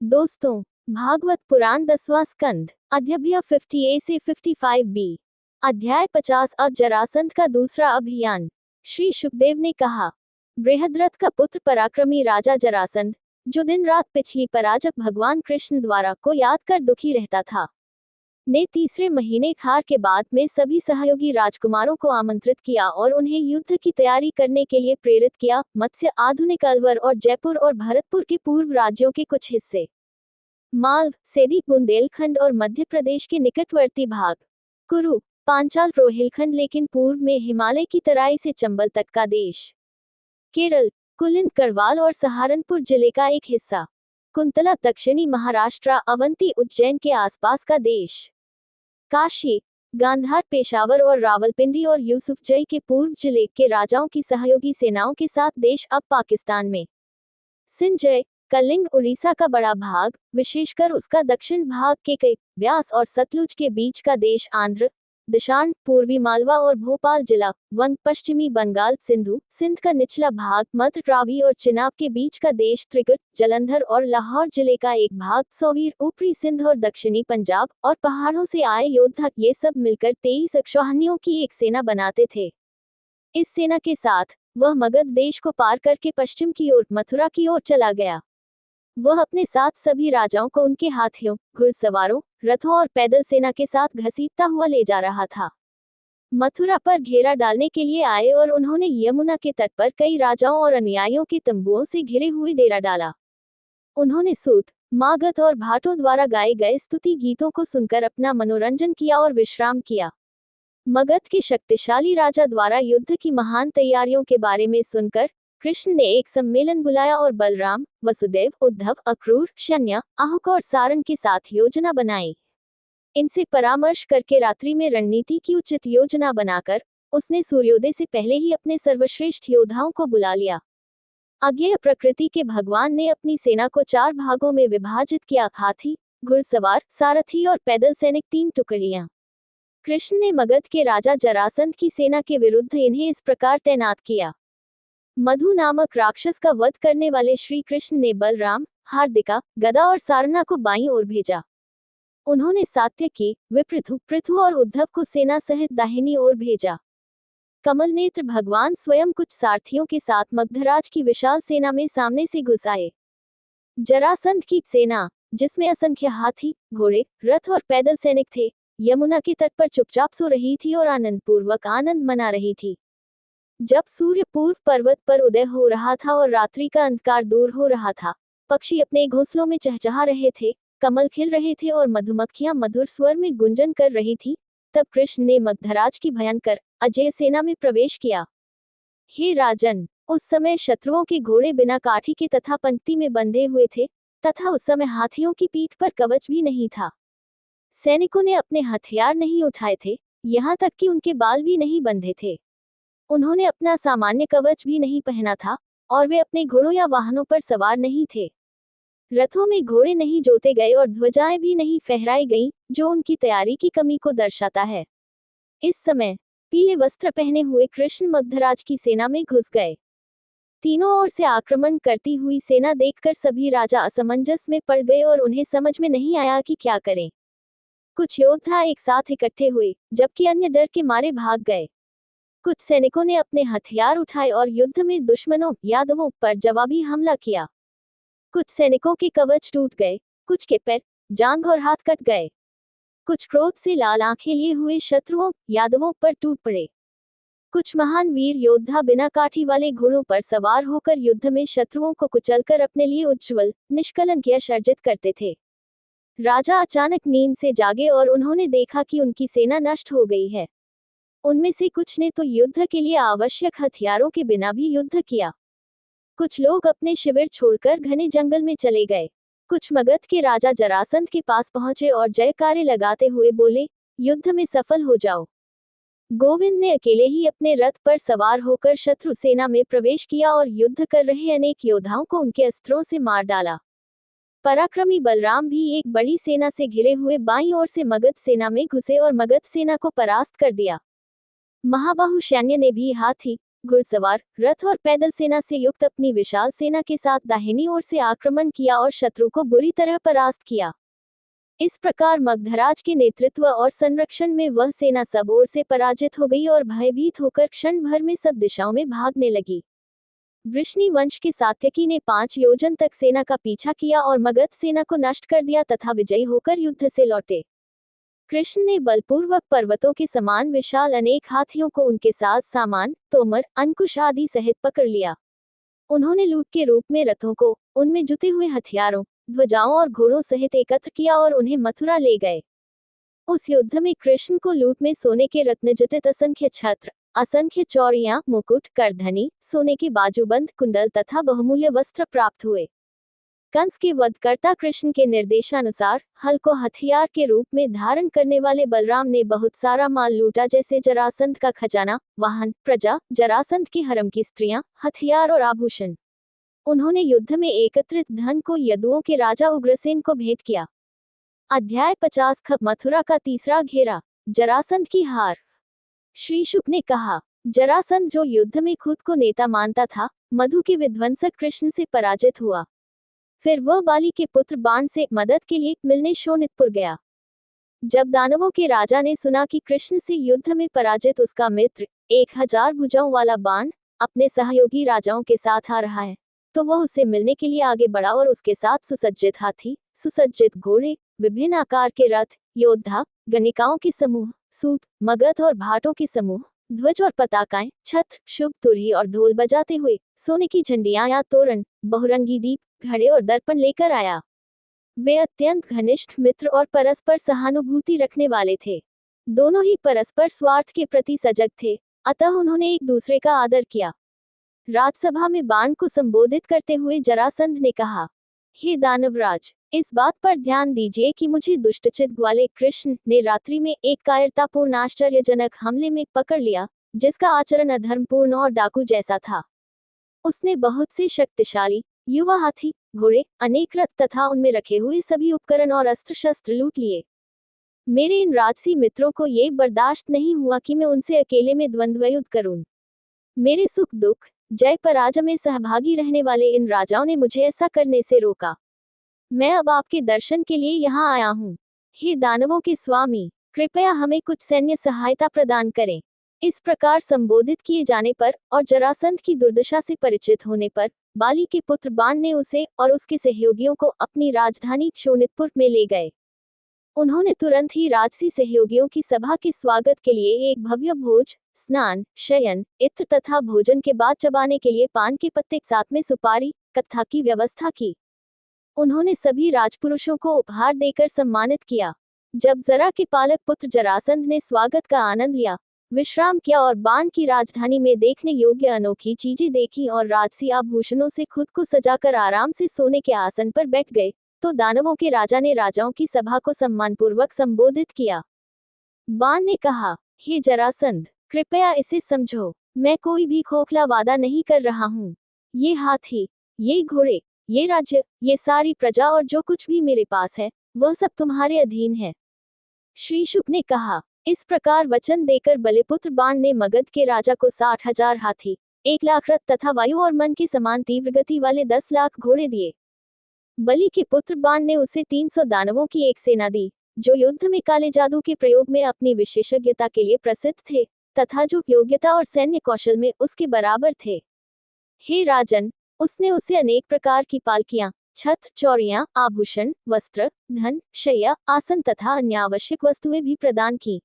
दोस्तों, भागवत पुराण 10वां स्कंद, अध्याय 50A से 55B। अध्याय 50। अब जरासंध का दूसरा अभियान। श्री शुकदेव ने कहा, बृहद्रथ का पुत्र पराक्रमी राजा जरासंध, जो दिन रात पिछली पराजक भगवान कृष्ण द्वारा को याद कर दुखी रहता था, ने तीसरे महीने खार के बाद में सभी सहयोगी राजकुमारों को आमंत्रित किया और उन्हें युद्ध की तैयारी करने के लिए प्रेरित किया। मत्स्य, आधुनिक अलवर और जयपुर और भरतपुर के पूर्व राज्यों के कुछ हिस्से, मालव, सेदी, बुंदेलखंड और मध्य प्रदेश के निकटवर्ती भाग, कुरु, पांचाल, रोहिलखंड, लेकिन पूर्व में हिमालय की तराई से चंबल तक का देश, केरल, कुलिन, करवाल और सहारनपुर जिले का एक हिस्सा, कुंतला, दक्षिणी महाराष्ट्र, अवंती, उज्जैन के आसपास का देश, काशी, गांधार, पेशावर और रावलपिंडी और यूसुफजई के पूर्व जिले के राजाओं की सहयोगी सेनाओं के साथ देश अब पाकिस्तान में, सिंजय, कलिंग, उड़ीसा का बड़ा भाग, विशेषकर उसका दक्षिण भाग के कई व्यास और सतलुज के बीच का देश, आंध्र, दशान, पूर्वी मालवा और भोपाल जिला, वंग, पश्चिमी बंगाल, सिंध का निचला भाग, मध्य रावी और चिनाब के बीच का देश, त्रिकुट, जलंधर और लाहौर जिले का एक भाग, सोवीर, ऊपरी सिंध और दक्षिणी पंजाब और पहाड़ों से आए योद्धा, ये सब मिलकर 23 अक्षौहिणियों की एक सेना बनाते थे। इस सेना के साथ वह मगध देश को पार करके पश्चिम की ओर मथुरा की ओर चला गया। वह अपने साथ सभी राजाओं को उनके हाथियों, घुड़सवारों, रथों और पैदल सेना के साथ घसीटता हुआ ले जा रहा था। मथुरा पर घेरा डालने के लिए आए और उन्होंने यमुना के तट पर कई राजाओं और अनुयायियों के तंबुओं से घिरे हुए डेरा डाला। उन्होंने सूत, मागध और भाटों द्वारा गाए गए स्तुति गीतों को सुनकर अपना मनोरंजन किया और विश्राम किया। मगध के शक्तिशाली राजा द्वारा युद्ध की महान तैयारियों के बारे में सुनकर कृष्ण ने एक सम्मेलन बुलाया और बलराम, वसुदेव, उद्धव, अक्रूर, शन्या, आहुक और सारंग के साथ योजना बनाई। इनसे परामर्श करके रात्रि में रणनीति की उचित योजना बनाकर उसने सूर्योदय से पहले ही अपने सर्वश्रेष्ठ योद्धाओं को बुला लिया। अज्ञेय प्रकृति के भगवान ने अपनी सेना को 4 भागों में विभाजित किया, हाथी, घुड़सवार, सारथी और पैदल सैनिक 3 टुकड़ियां। कृष्ण ने मगध के राजा जरासंध की सेना के विरुद्ध इन्हें इस प्रकार तैनात किया। मधु नामक राक्षस का वध करने वाले श्री कृष्ण ने बलराम, हार्दिका, गदा और सारना को बाईं ओर भेजा। उन्होंने सात्यकी, विपृथु, पृथु और उद्धव को सेना सहित दाहिनी ओर भेजा। कमल नेत्र भगवान स्वयं कुछ सारथियों के साथ मगधराज की विशाल सेना में सामने से घुस आए। जरासंध की सेना, जिसमें असंख्य हाथी, घोड़े, रथ और पैदल सैनिक थे, यमुना के तट पर चुपचाप सो रही थी और आनंदपूर्वक आनंद मना रही थी। जब सूर्य पूर्व पर्वत पर उदय हो रहा था और रात्रि का अंधकार दूर हो रहा था, पक्षी अपने घोंसलों में चहचहा रहे थे, कमल खिल रहे थे और मधुमक्खियां मधुर स्वर में गुंजन कर रही थी, तब कृष्ण ने मगधराज की भयंकर अजेय सेना में प्रवेश किया। हे राजन, उस समय शत्रुओं के घोड़े बिना काठी के तथा पंक्ति में बंधे हुए थे, तथा उस समय हाथियों की पीठ पर कवच भी नहीं था। सैनिकों ने अपने हथियार नहीं उठाए थे, यहाँ तक कि उनके बाल भी नहीं बंधे थे। उन्होंने अपना सामान्य कवच भी नहीं पहना था और वे अपने घोड़ों या वाहनों पर सवार नहीं थे। रथों में घोड़े नहीं जोते गए और ध्वजाएं भी नहीं फहराई गईं, जो उनकी तैयारी की कमी को दर्शाता है। इस समय पीले वस्त्र पहने हुए कृष्ण मगधराज की सेना में घुस गए। तीनों ओर से आक्रमण करती हुई सेना देखकर सभी राजा असमंजस में पड़ गए और उन्हें समझ में नहीं आया कि क्या करें। कुछ योद्धा एक साथ इकट्ठे हुए, जबकि अन्य डर के मारे भाग गए। कुछ सैनिकों ने अपने हथियार उठाए और युद्ध में दुश्मनों, यादवों पर जवाबी हमला किया। कुछ सैनिकों के कवच टूट गए, कुछ के पैर, जांघ और हाथ कट गए। कुछ क्रोध से लाल आंखें लिए हुए शत्रुओं, यादवों पर टूट पड़े। कुछ महान वीर योद्धा बिना काठी वाले घोड़ों पर सवार होकर युद्ध में शत्रुओं को कुचलकर अपने लिए उज्ज्वल, निष्कलंक यश अर्जित करते थे। राजा अचानक नींद से जागे और उन्होंने देखा कि उनकी सेना नष्ट हो गई है। उनमें से कुछ ने तो युद्ध के लिए आवश्यक हथियारों के बिना भी युद्ध किया। कुछ लोग अपने शिविर छोड़कर घने जंगल में चले गए। कुछ मगध के राजा जरासंध के पास पहुंचे और जयकारे लगाते हुए बोले, युद्ध में सफल हो जाओ। गोविंद ने अकेले ही अपने रथ पर सवार होकर शत्रु सेना में प्रवेश किया और युद्ध कर रहे अनेक योद्धाओं को उनके अस्त्रों से मार डाला। पराक्रमी बलराम भी एक बड़ी सेना से घिरे हुए बाईं ओर से मगध सेना में घुसे और मगध सेना को परास्त कर दिया। महाबाहु सैन्य ने भी हाथी, घुड़सवार, रथ और पैदल सेना से युक्त अपनी विशाल सेना के साथ दाहिनी ओर से आक्रमण किया और शत्रु को बुरी तरह परास्त किया। इस प्रकार मगधराज के नेतृत्व और संरक्षण में वह सेना सब ओर से पराजित हो गई और भयभीत होकर क्षण भर में सब दिशाओं में भागने लगी। वृष्णि वंश के सात्यकी ने 5 योजन तक सेना का पीछा किया और मगध सेना को नष्ट कर दिया तथा विजयी होकर युद्ध से लौटे। कृष्ण ने बलपूर्वक पर्वतों के समान विशाल अनेक हाथियों को उनके साथ सामान, तोमर, अंकुश आदि सहित पकड़ लिया। उन्होंने लूट के रूप में रथों को, उनमें जुटे हुए हथियारों, ध्वजाओं और घोड़ों सहित एकत्र किया और उन्हें मथुरा ले गए। उस युद्ध में कृष्ण को लूट में सोने के रत्नजटित असंख्य छत्र, असंख्य चौड़ियां, मुकुट, करधनी, सोने के बाजूबंद, कुंडल तथा बहुमूल्य वस्त्र प्राप्त हुए। कंस के वधकर्ता कृष्ण के निर्देशानुसार हल को हथियार के रूप में धारण करने वाले बलराम ने बहुत सारा माल लूटा, जैसे जरासंध का खजाना, वाहन, प्रजा, जरासंध के हरम की स्त्रियां, हथियार और आभूषण। उन्होंने युद्ध में एकत्रित धन को यदुओं के राजा उग्रसेन को भेंट किया। अध्याय 50 खप मथुरा का तीसरा घेरा, जरासंध की हार। श्री शुक ने कहा, जरासंध जो युद्ध में खुद को नेता मानता था, मधु के विध्वंसक कृष्ण से पराजित हुआ। फिर वह बाली के पुत्र बाण से मदद के लिए मिलने शोणितपुर गया। जब दानवों के राजा ने सुना कि कृष्ण से युद्ध में पराजित उसका मित्र 1000 भुजाओं वाला बाण अपने सहयोगी राजाओं के साथ आ रहा है, तो वह उससे मिलने के लिए आगे बढ़ा और उसके साथ सुसज्जित हाथी, सुसज्जित घोड़े, विभिन्न आकार के रथ, योद्धा, गणिकाओं के समूह, सूत, मगध और भाटों के समूह, ध्वज और पताकाएं, छत्र, शुभ तुरही और ढोल बजाते हुए, सोने की झंडियां या तोरण, बहुरंगी दीप, घड़े और दर्पण लेकर आया। वे अत्यंत घनिष्ठ मित्र और परस्पर सहानुभूति रखने वाले थे। दोनों ही परस्पर स्वार्थ के प्रति सजग थे, अतः उन्होंने एक दूसरे का आदर किया। राजसभा में बाण को संबोधित करते हुए जरासंध ने कहा, हे दानवराज, इस बात पर ध्यान दीजिए कि मुझे दुष्टचित ग्वाले कृष्ण ने रात्रि में एक कायरतापूर्ण आश्चर्यजनक हमले में पकड़ लिया, जिसका आचरण अधर्मपूर्ण और डाकू जैसा था। उसने बहुत से शक्तिशाली युवा हाथी, घोड़े, अनेक रथ तथा उनमें रखे हुए सभी उपकरण और अस्त्र शस्त्र लूट लिए। मेरे इन राजसी मित्रों को ये बर्दाश्त नहीं हुआ कि मैं उनसे अकेले में द्वंद्व युद्ध करूं। मेरे सुख दुख, जय पराजय में सहभागी रहने वाले इन राजाओं ने मुझे ऐसा करने से रोका। मैं अब आपके दर्शन के लिए यहाँ आया हूँ। हे दानवों के स्वामी, कृपया हमें कुछ सैन्य सहायता प्रदान करें। इस प्रकार संबोधित किए जाने पर और जरासंध की दुर्दशा से परिचित होने पर बाली के पुत्र बाण ने उसे और उसके सहयोगियों को अपनी राजधानी शोणितपुर में ले गए। उन्होंने तुरंत ही राजसी सहयोगियों की सभा के स्वागत के लिए एक भव्य भोज, स्नान, शयन, इत्र तथा भोजन के बाद चबाने के लिए पान के पत्ते साथ में सुपारी, कत्था की व्यवस्था की। उन्होंने सभी राजपुरुषों को उपहार देकर सम्मानित किया। जब जरा के पालक पुत्र जरासंध ने स्वागत का आनंद लिया, विश्राम किया और बाण की राजधानी में देखने योग्य अनोखी चीजें देखी और राजसी आभूषणों से खुद को सजाकर आराम से सोने के आसन पर बैठ गए, तो दानवों के राजा ने राजाओं की सभा को सम्मानपूर्वक संबोधित किया। बाण ने कहा, हे जरासंध, कृपया इसे समझो, मैं कोई भी खोखला वादा नहीं कर रहा हूँ। ये हाथी, ये घोड़े, ये राज्य, ये सारी प्रजा और जो कुछ भी मेरे पास है, वह सब तुम्हारे अधीन है। श्री शुक ने कहा, इस प्रकार वचन देकर बलिपुत्र बाण ने मगध के राजा को 60,000 हाथी, 1 लाख रथ तथा वायु और मन के समान तीव्र गति वाले 10 लाख घोड़े दिए। बलि के पुत्र बाण ने उसे 300 दानवों की एक सेना दी, जो युद्ध में काले जादू के प्रयोग में अपनी विशेषज्ञता के लिए प्रसिद्ध थे, तथा जो योग्यता और सैन्य कौशल में उसके बराबर थे। हे राजन, उसने उसे अनेक प्रकार की पालकियां, छत्र, चौड़ियां, आभूषण, वस्त्र, धन, शैया, आसन तथा अन्य आवश्यक वस्तुएं भी प्रदान की।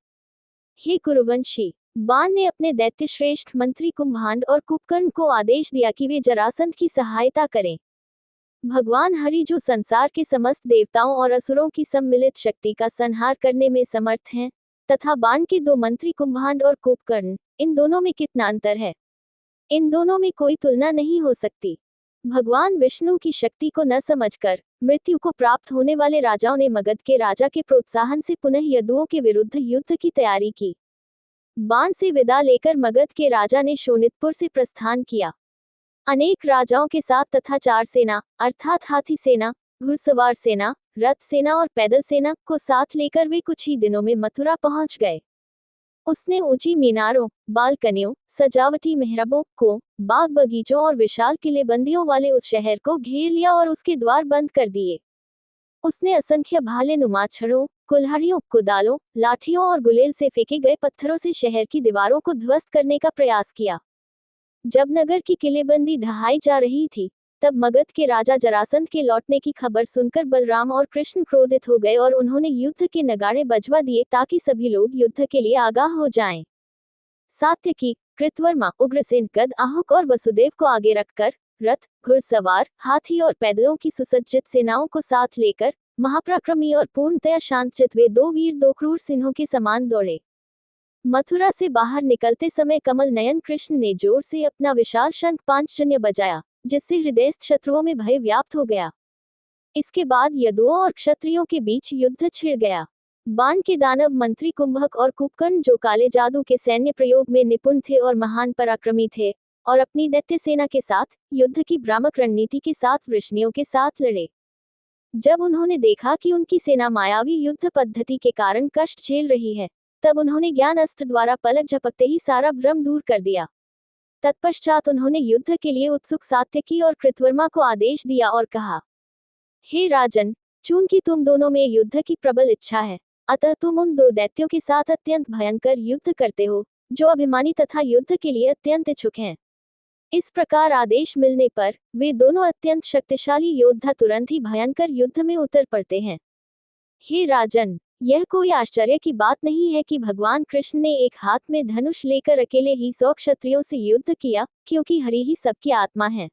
हे कुरुवंशी, बाण ने अपने दैत्य श्रेष्ठ मंत्री कुंभांड और कुंभकर्ण को आदेश दिया कि वे जरासंध की सहायता करें। भगवान हरि जो संसार के समस्त देवताओं और असुरों की सम्मिलित शक्ति का संहार करने में समर्थ हैं, तथा बाण के 2 मंत्री कुंभांड और कुंभकर्ण, इन दोनों में कितना अंतर है। इन दोनों में कोई तुलना नहीं हो सकती। भगवान विष्णु की शक्ति को न समझकर मृत्यु को प्राप्त होने वाले राजाओं ने मगध के राजा के प्रोत्साहन से पुनः यदुओं के विरुद्ध युद्ध की तैयारी की। बाण से विदा लेकर मगध के राजा ने शोणितपुर से प्रस्थान किया। अनेक राजाओं के साथ तथा 4 सेना अर्थात हाथी सेना, घुड़सवार सेना, रथ सेना और पैदल सेना को साथ लेकर वे कुछ ही दिनों में मथुरा पहुंच गए। उसने ऊंची मीनारों, बालकनियों, सजावटी मेहराबों को, बाग बगीचों और विशाल किलेबंदियों वाले उस शहर को घेर लिया और उसके द्वार बंद कर दिए। उसने असंख्य भाले नुमा छड़ों, कुल्हाड़ियों, कुदालों, लाठियों और गुलेल से फेंके गए पत्थरों से शहर की दीवारों को ध्वस्त करने का प्रयास किया। जब नगर की किलेबंदी ढहाई जा रही थी, तब मगध के राजा जरासंध के लौटने की खबर सुनकर बलराम और कृष्ण क्रोधित हो गए और उन्होंने युद्ध के नगाड़े बजवा दिए ताकि सभी लोग युद्ध के लिए आगाह हो जाएं। सात्यकी, कृतवर्मा, उग्रसेन, गद, आहुक और वसुदेव को आगे रखकर रथ, घुड़सवार, हाथी और पैदलों की सुसज्जित सेनाओं को साथ लेकर महापराक्रमी और पूर्णतया शांतचित्त वे दो वीर दो क्रूर सिंहों के समान दौड़े। मथुरा से बाहर निकलते समय कमल नयन कृष्ण ने जोर से अपना विशाल शंख पांचजन्य बजाया, जिससे हृदयस्थ शत्रुओं में भय व्याप्त हो गया। इसके बाद यदुओं और क्षत्रियों के बीच युद्ध छिड़ गया। बाण के दानव मंत्री कुंभक और कुंभकर्ण, जो काले जादू के सैन्य प्रयोग में निपुण थे और महान पराक्रमी थे, और अपनी दैत्य सेना के साथ युद्ध की भ्रामक रणनीति के साथ वृष्णियों के साथ लड़े। जब उन्होंने देखा कि उनकी सेना मायावी युद्ध पद्धति के कारण कष्ट झेल रही है, तब उन्होंने ज्ञान अस्त्र द्वारा पलक झपकते ही सारा भ्रम दूर कर दिया। तत्पश्चात उन्होंने युद्ध के लिए उत्सुक सात्यकी और कृतवर्मा को आदेश दिया और कहा, हे राजन, चूंकि तुम दोनों में युद्ध की प्रबल इच्छा है, अतः तुम उन दो दैत्यों के साथ अत्यंत भयंकर युद्ध करते हो, जो अभिमानी तथा युद्ध के लिए अत्यंत इच्छुक हैं। इस प्रकार आदेश मिलने पर वे दोनों अत्यंत शक्तिशाली योद्धा तुरंत ही भयंकर युद्ध में उतर पड़ते हैं। हे राजन, यह कोई आश्चर्य की बात नहीं है कि भगवान कृष्ण ने एक हाथ में धनुष लेकर अकेले ही 100 क्षत्रियों से युद्ध किया, क्योंकि हरि ही सबकी आत्मा है।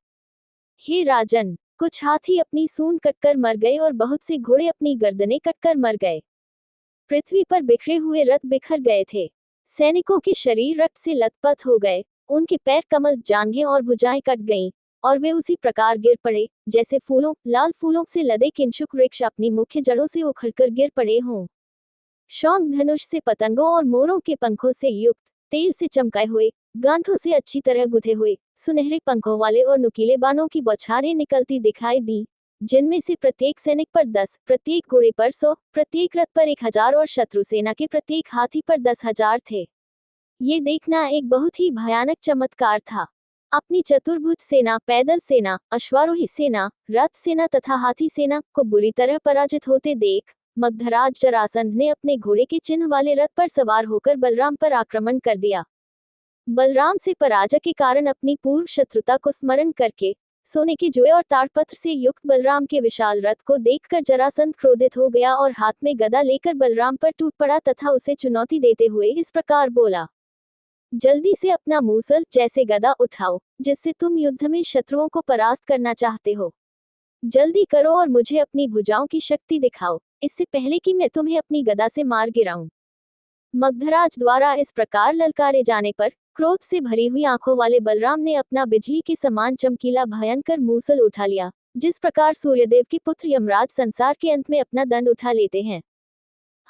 हे राजन, कुछ हाथी अपनी सूंड कटकर मर गए और बहुत से घोड़े अपनी गर्दनें कटकर मर गए। पृथ्वी पर बिखरे हुए रथ बिखर गए थे। सैनिकों के शरीर रक्त से लथपथ हो गए, उनके पैर, कमर, जांघें और भुजाएं कट गईं, और वे उसी प्रकार गिर पड़े जैसे फूलों, लाल फूलों से लदे किंशुक वृक्ष अपनी मुख्य जड़ों से उखड़कर गिर पड़े हों। शौंक धनुष से पतंगों और मोरों के पंखों से युक्त, तेल से चमकाए हुए, गांठों से अच्छी तरह गुथे हुए, सुनहरे पंखों वाले और नुकीले बाणों की बौछारें निकलती दिखाई दी, जिनमें से प्रत्येक सैनिक पर 10, प्रत्येक घोड़े पर 100, प्रत्येक रथ पर 1000 और शत्रु सेना के प्रत्येक हाथी पर 10,000 थे। ये देखना एक बहुत ही भयानक चमत्कार था। अपनी चतुर्भुज सेना, पैदल सेना, अश्वारोही सेना, रथ सेना तथा हाथी सेना को बुरी तरह पराजित होते देख मगधराज जरासंध ने अपने घोड़े के चिन्ह वाले रथ पर सवार होकर बलराम पर आक्रमण कर दिया। बलराम से पराजय के कारण अपनी पूर्व शत्रुता को स्मरण करके सोने के जुए और ताड़पत्र से युक्त बलराम के विशाल रथ को देखकर जरासंध क्रोधित हो गया और हाथ में गदा लेकर बलराम पर टूट पड़ा तथा उसे चुनौती देते हुए इस प्रकार बोला, जल्दी से अपना मूसल जैसे गदा उठाओ, जिससे तुम युद्ध में शत्रुओं को परास्त करना चाहते हो। जल्दी करो और मुझे अपनी भुजाओं की शक्ति दिखाओ, इससे पहले कि मैं तुम्हें अपनी गदा से मार गिराऊं। मगधराज द्वारा इस प्रकार ललकारे जाने पर क्रोध से भरी हुई आंखों वाले बलराम ने अपना बिजली के समान चमकीला भयंकर मूसल उठा लिया, जिस प्रकार सूर्यदेव के पुत्र यमराज संसार के अंत में अपना दंड उठा लेते हैं।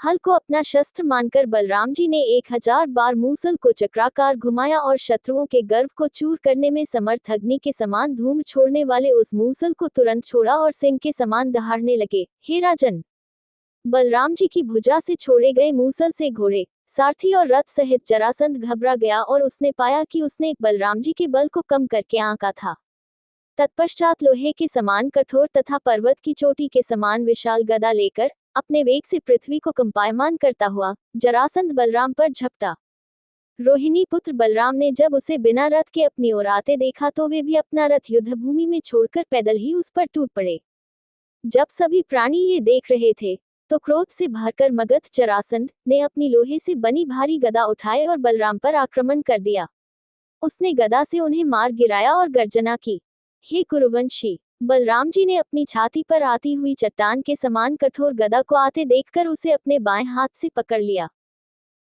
हल को अपना शस्त्र मानकर बलराम जी ने 1000 बार मूसल को चक्राकार घुमाया और शत्रुओं के गर्व को चूर करने में समर्थ अग्नि के समान धूम छोड़ने वाले उस मूसल को तुरंत छोड़ा और सिंह के समान दहाड़ने लगे। हे राजन, बलराम जी की भुजा से छोड़े गए मूसल से घोड़े, सारथी और रथ सहित जरासंध घबरा गया और उसने पाया कि उसने बलराम जी के बल को कम करके आंका था। तत्पश्चात लोहे के समान कठोर तथा पर्वत की चोटी के समान विशाल गदा लेकर अपने वेग से पृथ्वी को कंपायमान करता हुआ जरासंध बलराम पर झपटा। रोहिणी पुत्र बलराम ने जब उसे बिना रथ के अपनी ओर आते देखा तो वे भी अपना रथ युद्ध भूमि में छोड़कर पैदल ही उस पर टूट पड़े। जब सभी प्राणी ये देख रहे थे तो क्रोध से भरकर मगध जरासंध ने अपनी लोहे से बनी भारी गदा उठाए और बलराम पर आक्रमण कर दिया। उसने गदा से उन्हें मार गिराया और गर्जना की, हे कुरुवंशी। बलराम जी ने अपनी छाती पर आती हुई चट्टान के समान कठोर गदा को आते देखकर उसे अपने बाएं हाथ से पकड़ लिया।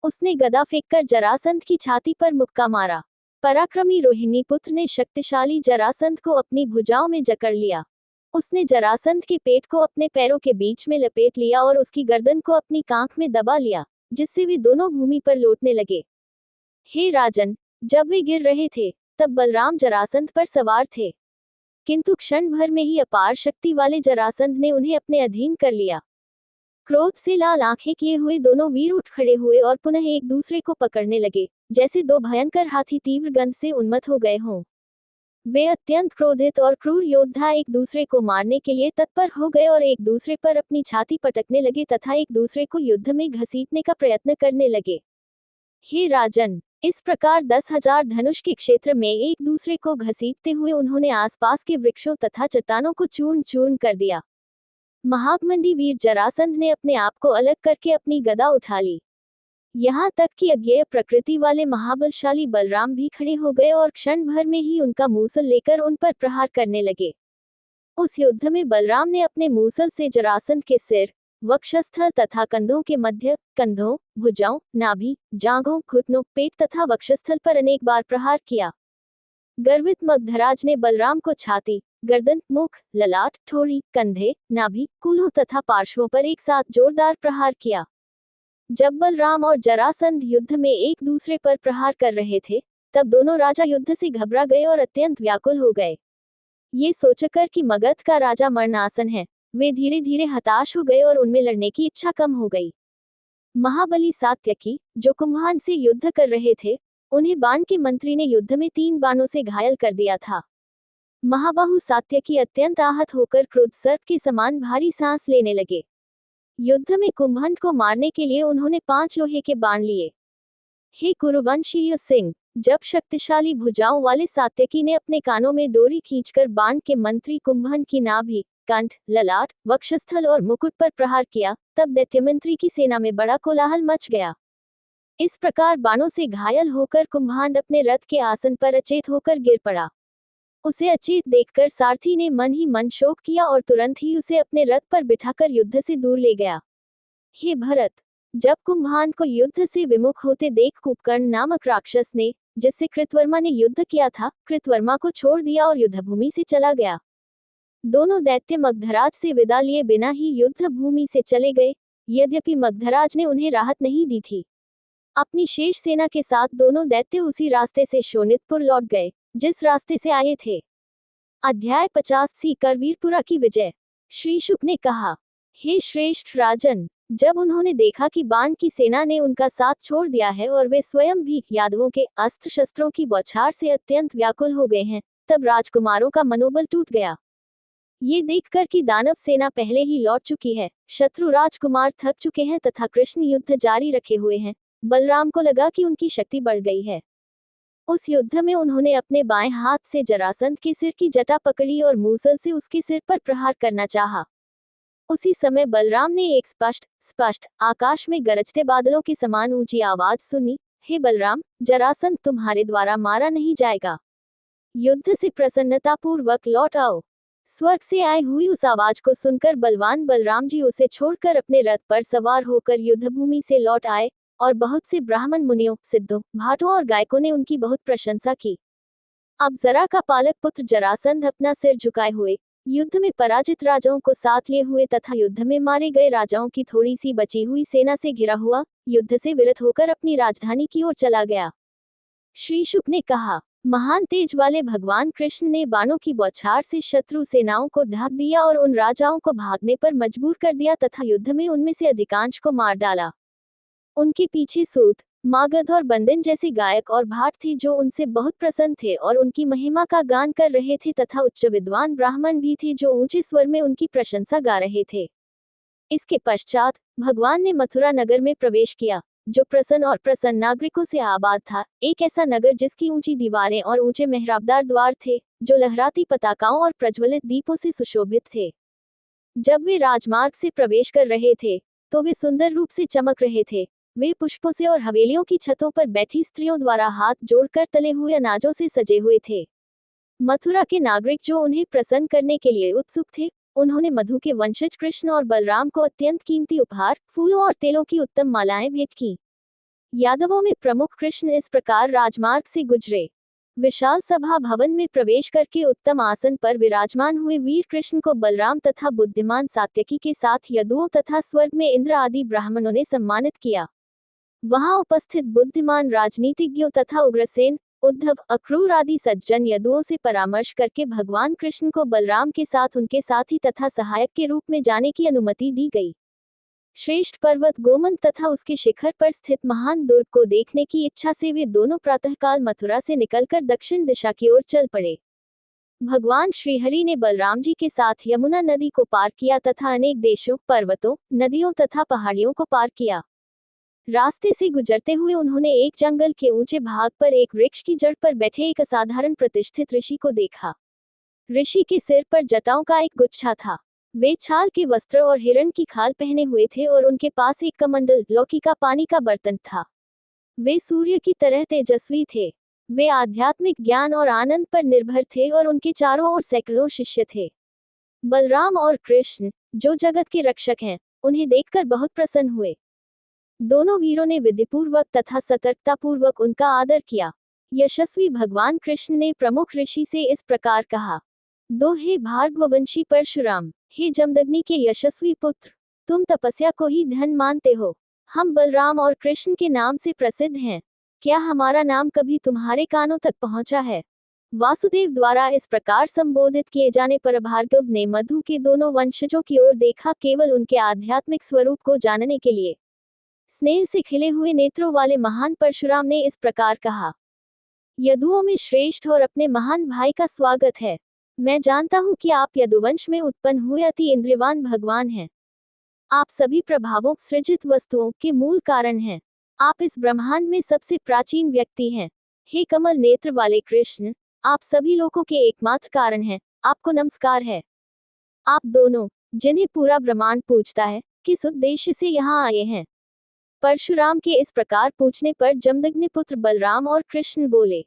उसने गदा फेंककर जरासंध की छाती पर मुक्का मारा। पराक्रमी रोहिणी पुत्र ने शक्तिशाली जरासंध को अपनी भुजाओं में जकड़ लिया। उसने जरासंध के पेट को अपने पैरों के बीच में लपेट लिया और उसकी गर्दन को अपनी कांख में दबा लिया, जिससे वे दोनों भूमि पर लौटने लगे। हे राजन, जब वे गिर रहे थे तब बलराम जरासंध पर सवार थे, किंतु क्षण भर में ही अपार शक्ति वाले जरासंध ने उन्हें अपने अधीन कर लिया। क्रोध से लाल आंखें किए हुए दोनों वीर उठ खड़े हुए और पुनः एक दूसरे को पकड़ने लगे, जैसे दो भयंकर हाथी तीव्र गंध से उन्मत्त हो गए हों। वे अत्यंत क्रोधित और क्रूर योद्धा एक दूसरे को मारने के लिए तत्पर हो गए और एक दूसरे पर अपनी छाती पटकने लगे तथा एक दूसरे को युद्ध में घसीटने का प्रयत्न करने लगे। हे राजन, इस प्रकार 10,000 धनुष के क्षेत्र में एक दूसरे को घसीटते हुए उन्होंने आसपास के वृक्षों तथा चट्टानों को चूर्ण चूर्ण कर दिया। महाघमंडी वीर जरासंध ने अपने आप को अलग करके अपनी गदा उठा ली। यहाँ तक कि अज्ञेय प्रकृति वाले महाबलशाली बलराम भी खड़े हो गए और क्षण भर में ही उनका मूसल लेकर उन पर प्रहार करने लगे। उस युद्ध में बलराम ने अपने मूसल से जरासंध के सिर, वक्षस्थल तथा कंधों के मध्य, कंधों, भुजाओं, नाभि, जांघों, घुटनों, पेट तथा वक्षस्थल पर अनेक बार प्रहार किया। गर्वित मगधराज ने बलराम को छाती, गर्दन, मुख, ललाट, ठोड़ी, कंधे, नाभि, कूल्हों तथा पार्श्वों पर एक साथ जोरदार प्रहार किया। जब बलराम और जरासंध युद्ध में एक दूसरे पर प्रहार कर रहे थे, तब दोनों राजा युद्ध से घबरा गए और अत्यंत व्याकुल हो गए। ये सोचकर कि मगध का राजा मरणासन है, वे धीरे धीरे हताश हो गए और उनमें लड़ने की इच्छा कम हो गई। महाबली सात्यकी, जो कुंभहान से युद्ध कर रहे थे, उन्हें बाण के मंत्री ने युद्ध में 3 बाणों से घायल कर दिया था। महाबाहु सात्यकी अत्यंत आहत होकर क्रुद्ध सर्प के समान भारी सांस लेने लगे। युद्ध में कुंभहन को मारने के लिए उन्होंने 5 लोहे के बाण लिए। हे कुरुवंशीय सिंह, जब शक्तिशाली भुजाओं वाले सात्यकी ने अपने कानों में डोरी खींचकर बाण के मंत्री कुंभहन की नाभि, कंठ, ललाट, वक्षस्थल और मुकुट पर प्रहार किया, तब दैत्यमंत्री की सेना में बड़ा कोलाहल मच गया। इस प्रकार बाणों से घायल होकर कुंभहान अपने रथ के आसन पर अचेत होकर गिर पड़ा। उसे अचेत देखकर सारथी ने मन ही मन शोक किया और तुरंत ही उसे अपने रथ पर बिठाकर युद्ध से दूर ले गया। हे भरत, जब कुंभहान को युद्ध से विमुख होते देख कुंभकर्ण नामक राक्षस ने, जिससे कृतवर्मा ने युद्ध किया था, कृतवर्मा को छोड़ दिया और युद्धभूमि से चला गया। दोनों दैत्य मगधराज से विदा लिए बिना ही युद्ध भूमि से चले गए, यद्यपि मगधराज ने उन्हें राहत नहीं दी थी। अपनी शेष सेना के साथ दोनों दैत्य उसी रास्ते से शोणितपुर लौट गए, जिस रास्ते से आए थे। अध्याय 50 करवीरपुरा की विजय। श्री शुक ने कहा, हे श्रेष्ठ राजन, जब उन्होंने देखा कि बाण की सेना ने उनका साथ छोड़ दिया है और वे स्वयं भी यादवों के अस्त्र शस्त्रों की बौछार से अत्यंत व्याकुल हो गए हैं, तब राजकुमारों का मनोबल टूट गया। ये देखकर कि दानव सेना पहले ही लौट चुकी है, शत्रु राजकुमार थक चुके हैं तथा कृष्ण युद्ध जारी रखे हुए हैं, बलराम को लगा कि उनकी शक्ति बढ़ गई है। उस युद्ध में उन्होंने अपने बाएं हाथ से जरासंध के सिर की जटा पकड़ी और मूसल से उसके सिर पर प्रहार करना चाहा। उसी समय बलराम ने एक स्पष्ट आकाश में गरजते बादलों के समान ऊंची आवाज सुनी, हे बलराम, जरासंध तुम्हारे द्वारा मारा नहीं जाएगा। युद्ध से प्रसन्नतापूर्वक लौट आओ। स्वर्ग से आई हुई उस आवाज को सुनकर बलवान बलराम जी उसे छोड़कर अपने रथ पर सवार होकर युद्धभूमि से लौट आए, और बहुत से ब्राह्मण मुनियों, सिद्धों, भाटों और गायकों ने उनकी बहुत प्रशंसा की। अब जरा का पालक पुत्र जरासंध अपना सिर झुकाए हुए, युद्ध में पराजित राजाओं को साथ लिए हुए तथा युद्ध में मारे गए राजाओं की थोड़ी सी बची हुई सेना से घिरा हुआ, युद्ध से विरत होकर अपनी राजधानी की ओर चला गया। श्री शुक ने कहा, महान तेज वाले भगवान कृष्ण ने बाणों की बौछार से शत्रु सेनाओं को ढक दिया और उन राजाओं को भागने पर मजबूर कर दिया तथा युद्ध में उनमें से अधिकांश को मार डाला। उनके पीछे सूत, मागध और बंदन जैसे गायक और भाट थे जो उनसे बहुत प्रसन्न थे और उनकी महिमा का गान कर रहे थे तथा उच्च विद्वान ब्राह्मण भी थे जो ऊंचे स्वर में उनकी प्रशंसा गा रहे थे। इसके पश्चात भगवान ने मथुरा नगर में प्रवेश किया, जो प्रसन्न और प्रसन्न नागरिकों से आबाद था, एक ऐसा नगर जिसकी ऊंची दीवारें और ऊंचे मेहराबदार द्वार थे, जो लहराती पताकाओं और प्रज्वलित दीपों से सुशोभित थे। जब वे राजमार्ग से प्रवेश कर रहे थे, तो वे सुंदर रूप से चमक रहे थे। वे पुष्पों से और हवेलियों की छतों पर बैठी स्त्रियों द्वारा हाथ जोड़कर तले हुए अनाजों से सजे हुए थे। मथुरा के नागरिक जो उन्हें प्रसन्न करने के लिए उत्सुक थे, उन्होंने मधु के वंशज कृष्ण और बलराम को अत्यंत कीमती उपहार, फूलों और तेलों की उत्तम मालाएं भेंट की। यादवों में प्रमुख कृष्ण इस प्रकार राजमार्ग से गुजरे। विशाल सभा भवन में प्रवेश करके उत्तम आसन पर विराजमान हुए वीर कृष्ण को बलराम तथा बुद्धिमान सात्यकी के साथ यदुओं तथा स्वर्ग में इंद्र आदि ब्राह्मणों ने सम्मानित किया। वहां उपस्थित बुद्धिमान राजनीतिज्ञों तथा उग्रसेन, उद्धव, अक्रूर आदि सज्जन यदुओं से परामर्श करके भगवान कृष्ण को बलराम के साथ उनके साथी तथा सहायक के रूप में जाने की अनुमति दी गई। श्रेष्ठ पर्वत गोमंत तथा उसके शिखर पर स्थित महान दुर्ग को देखने की इच्छा से वे दोनों प्रातःकाल मथुरा से निकलकर दक्षिण दिशा की ओर चल पड़े। भगवान श्रीहरि ने बलराम जी के साथ यमुना नदी को पार किया तथा अनेक देशों, पर्वतों, नदियों तथा पहाड़ियों को पार किया। रास्ते से गुजरते हुए उन्होंने एक जंगल के ऊंचे भाग पर एक वृक्ष की जड़ पर बैठे एक असाधारण प्रतिष्ठित ऋषि को देखा। ऋषि के सिर पर जटाओं का एक गुच्छा था। वे छाल के वस्त्र और हिरण की खाल पहने हुए थे और उनके पास एक कमंडल लौकी का पानी का बर्तन था। वे सूर्य की तरह तेजस्वी थे। वे आध्यात्मिक ज्ञान और आनंद पर निर्भर थे और उनके चारों ओर सैकड़ों शिष्य थे। बलराम और कृष्ण, जो जगत के रक्षक हैं, उन्हें देखकर बहुत प्रसन्न हुए। दोनों वीरों ने विधिपूर्वक तथा सतर्कतापूर्वक उनका आदर किया। यशस्वी भगवान कृष्ण ने प्रमुख ऋषि से इस प्रकार कहा, दो हे भार्गववंशी परशुराम, हे जमदग्नि के यशस्वी पुत्र, तुम तपस्या को ही धन मानते हो। हम बलराम और कृष्ण के नाम से प्रसिद्ध हैं। क्या हमारा नाम कभी तुम्हारे कानों तक पहुंचा है? वासुदेव द्वारा इस प्रकार संबोधित किए जाने पर भार्गव ने मधु के दोनों वंशजों की ओर देखा, केवल उनके आध्यात्मिक स्वरूप को जानने के लिए। स्नेह से खिले हुए नेत्रों वाले महान परशुराम ने इस प्रकार कहा, यदुओं में श्रेष्ठ और अपने महान भाई का स्वागत है। मैं जानता हूं कि आप यदुवंश में उत्पन्न हुए अति इंद्रियवान भगवान हैं। आप सभी प्रभावों, सृजित वस्तुओं के मूल कारण हैं। आप इस ब्रह्मांड में सबसे प्राचीन व्यक्ति हैं। हे कमल नेत्र वाले कृष्ण, आप सभी लोगों के एकमात्र कारण हैं। आपको नमस्कार है। आप दोनों, जिन्हें पूरा ब्रह्मांड पूजता है, किस उद्देश्य से यहाँ आए हैं? परशुराम के इस प्रकार पूछने पर जमदग्नि पुत्र बलराम और कृष्ण बोले,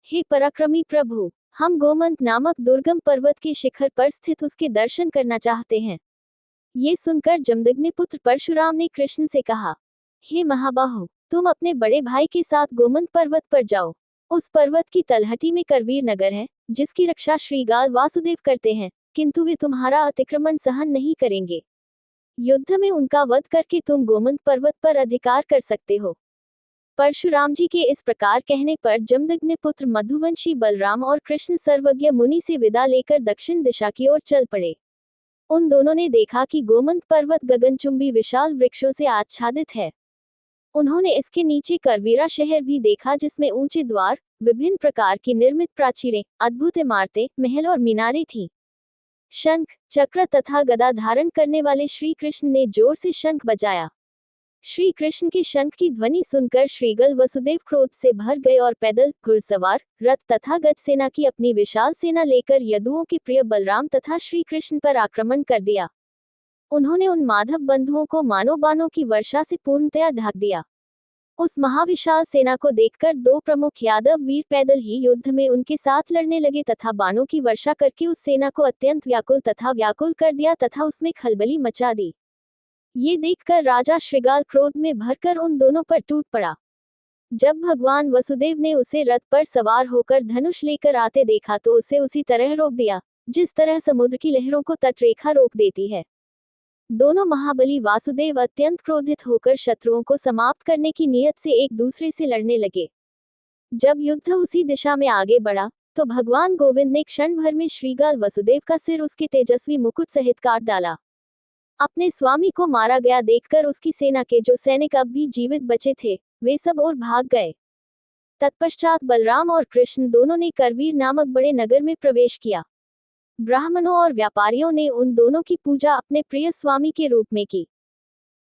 हे पराक्रमी प्रभु, हम गोमंत नामक दुर्गम पर्वत के शिखर पर स्थित उसके दर्शन करना चाहते हैं। ये सुनकर जमदग्नि पुत्र परशुराम ने कृष्ण से कहा, हे महाबाहु, तुम अपने बड़े भाई के साथ गोमंत पर्वत पर जाओ। उस पर्वत की तलहटी में करवीर नगर है, जिसकी रक्षा श्रीगाल वासुदेव करते हैं, किंतु वे तुम्हारा अतिक्रमण सहन नहीं करेंगे। युद्ध में उनका वध करके तुम गोमंत पर्वत पर अधिकार कर सकते हो। परशुराम जी के इस प्रकार कहने पर जमदग्नि पुत्र मधुवंशी बलराम और कृष्ण सर्वज्ञ मुनि से विदा लेकर दक्षिण दिशा की ओर चल पड़े। उन दोनों ने देखा कि गोमंत पर्वत गगनचुंबी विशाल वृक्षों से आच्छादित है। उन्होंने इसके नीचे करवीरा शहर भी देखा, जिसमें ऊंचे द्वार, विभिन्न प्रकार की निर्मित प्राचीरें, अद्भुत इमारतें, महल और मीनारें थीं। शंख, चक्र तथा गदा धारण करने वाले श्री कृष्ण ने जोर से शंख बजाया। श्री कृष्ण के शंख की ध्वनि सुनकर श्रीगल वसुदेव क्रोध से भर गए और पैदल, घुड़सवार, रथ तथा गज सेना की अपनी विशाल सेना लेकर यदुओं के प्रिय बलराम तथा श्री कृष्ण पर आक्रमण कर दिया। उन्होंने उन माधव बंधुओं को मानो बाणों की वर्षा से पूर्णतया ढक दिया। उस महाविशाल सेना को देखकर दो प्रमुख यादव वीर पैदल ही युद्ध में उनके साथ लड़ने लगे तथा बाणों की वर्षा करके उस सेना को अत्यंत व्याकुल कर दिया तथा उसमें खलबली मचा दी। ये देखकर राजा श्रीगाल क्रोध में भरकर उन दोनों पर टूट पड़ा। जब भगवान वसुदेव ने उसे रथ पर सवार होकर धनुष लेकर आते देखा तो उसे उसी तरह रोक दिया, जिस तरह समुद्र की लहरों को तटरेखा रोक देती है। दोनों महाबली वासुदेव अत्यंत क्रोधित होकर शत्रुओं को समाप्त करने की नीयत से एक दूसरे से लड़ने लगे। जब युद्ध उसी दिशा में आगे बढ़ा, तो भगवान गोविंद ने क्षण भर में श्रीगाल वसुदेव का सिर उसके तेजस्वी मुकुट सहित काट डाला। अपने स्वामी को मारा गया देखकर उसकी सेना के जो सैनिक अब भी जीवित बचे थे, वे सब और भाग गए। तत्पश्चात बलराम और कृष्ण दोनों ने करवीर नामक बड़े नगर में प्रवेश किया। ब्राह्मणों और व्यापारियों ने उन दोनों की पूजा अपने प्रिय स्वामी के रूप में की।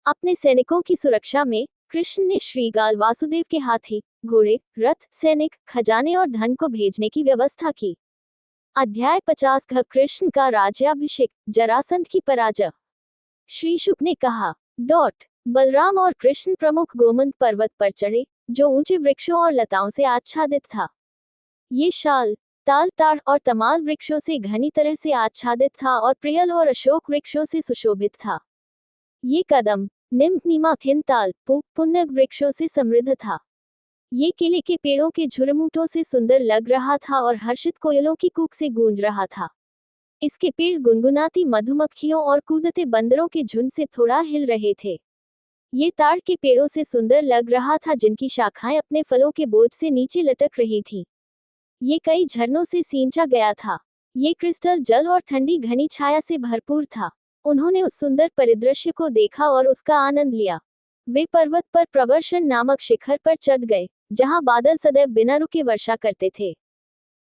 अपने सैनिकों की सुरक्षा में कृष्ण ने श्रीगाल वासुदेव के हाथी, घोड़े, रथ, सैनिक, खजाने और धन को भेजने की व्यवस्था की। अध्याय 50 कृष्ण का राज्याभिषेक, जरासंध की पराजय। श्री शुक ने कहा, बलराम और कृष्ण प्रमुख गोमंत पर्वत पर चढ़े, जो ऊंचे वृक्षों और लताओं से आच्छादित था। ये शाल, ताल, ताड़ और तमाल वृक्षों से घनी तरह से आच्छादित था और प्रियल और अशोक वृक्षों से सुशोभित था। ये कदम, निम, नीमा, खिंताल, पुन्नग वृक्षों से समृद्ध था। ये केले के पेड़ों के झुरमुटों से सुंदर लग रहा था और हर्षित कोयलों की कूक से गूंज रहा था। इसके पेड़ गुनगुनाती मधुमक्खियों और कूदते बंदरों के झुंड से थोड़ा हिल रहे थे। ये ताड़ के पेड़ों से सुंदर लग रहा था, जिनकी शाखाएं अपने फलों के बोझ से नीचे लटक रही थी। ये कई झरनों से सींचा गया था। ये क्रिस्टल जल और ठंडी घनी छाया से भरपूर था। उन्होंने उस सुंदर परिदृश्य को देखा और उसका आनंद लिया। वे पर्वत पर प्रवर्षण नामक शिखर पर चढ़ गए, जहां बादल सदैव बिना रुके वर्षा करते थे।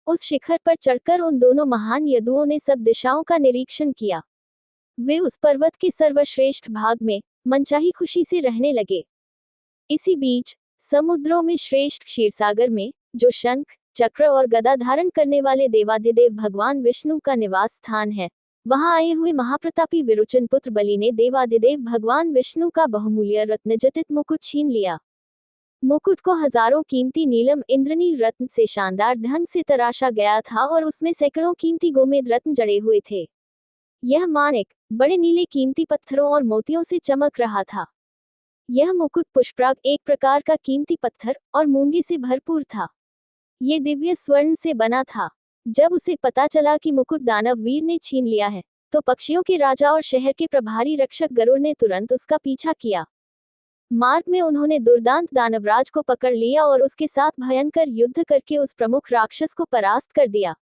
उस शिखर पर चढ़कर उन दोनों महान यदुओं ने सब दिशाओं का निरीक्षण किया। वे उस पर्वत के सर्वश्रेष्ठ भाग में मनचाही खुशी से रहने लगे। इसी बीच समुद्रों में श्रेष्ठ क्षीरसागर में, जो शंख, चक्र और गदा धारण करने वाले देवाधिदेव भगवान विष्णु का निवास स्थान है, वहां आए हुए महाप्रतापी विरोचन पुत्र बलि ने देवाधिदेव भगवान विष्णु का बहुमूल्य रत्नजटित मुकुट छीन लिया। मुकुट को हजारों कीमती नीलम इंद्रनील रत्न से शानदार ढंग से तराशा गया था और उसमें सैकड़ों कीमती गोमेद रत्न जड़े हुए थे। यह माणिक बड़े नीले कीमती पत्थरों और मोतियों से चमक रहा था। यह मुकुट पुष्पराग, एक प्रकार का कीमती पत्थर, और मूंगे से भरपूर था। ये दिव्य स्वर्ण से बना था। जब उसे पता चला कि मुकुट दानव वीर ने छीन लिया है, तो पक्षियों के राजा और शहर के प्रभारी रक्षक गरुड़ ने तुरंत उसका पीछा किया। मार्ग में उन्होंने दुर्दांत दानवराज को पकड़ लिया और उसके साथ भयंकर युद्ध करके उस प्रमुख राक्षस को परास्त कर दिया।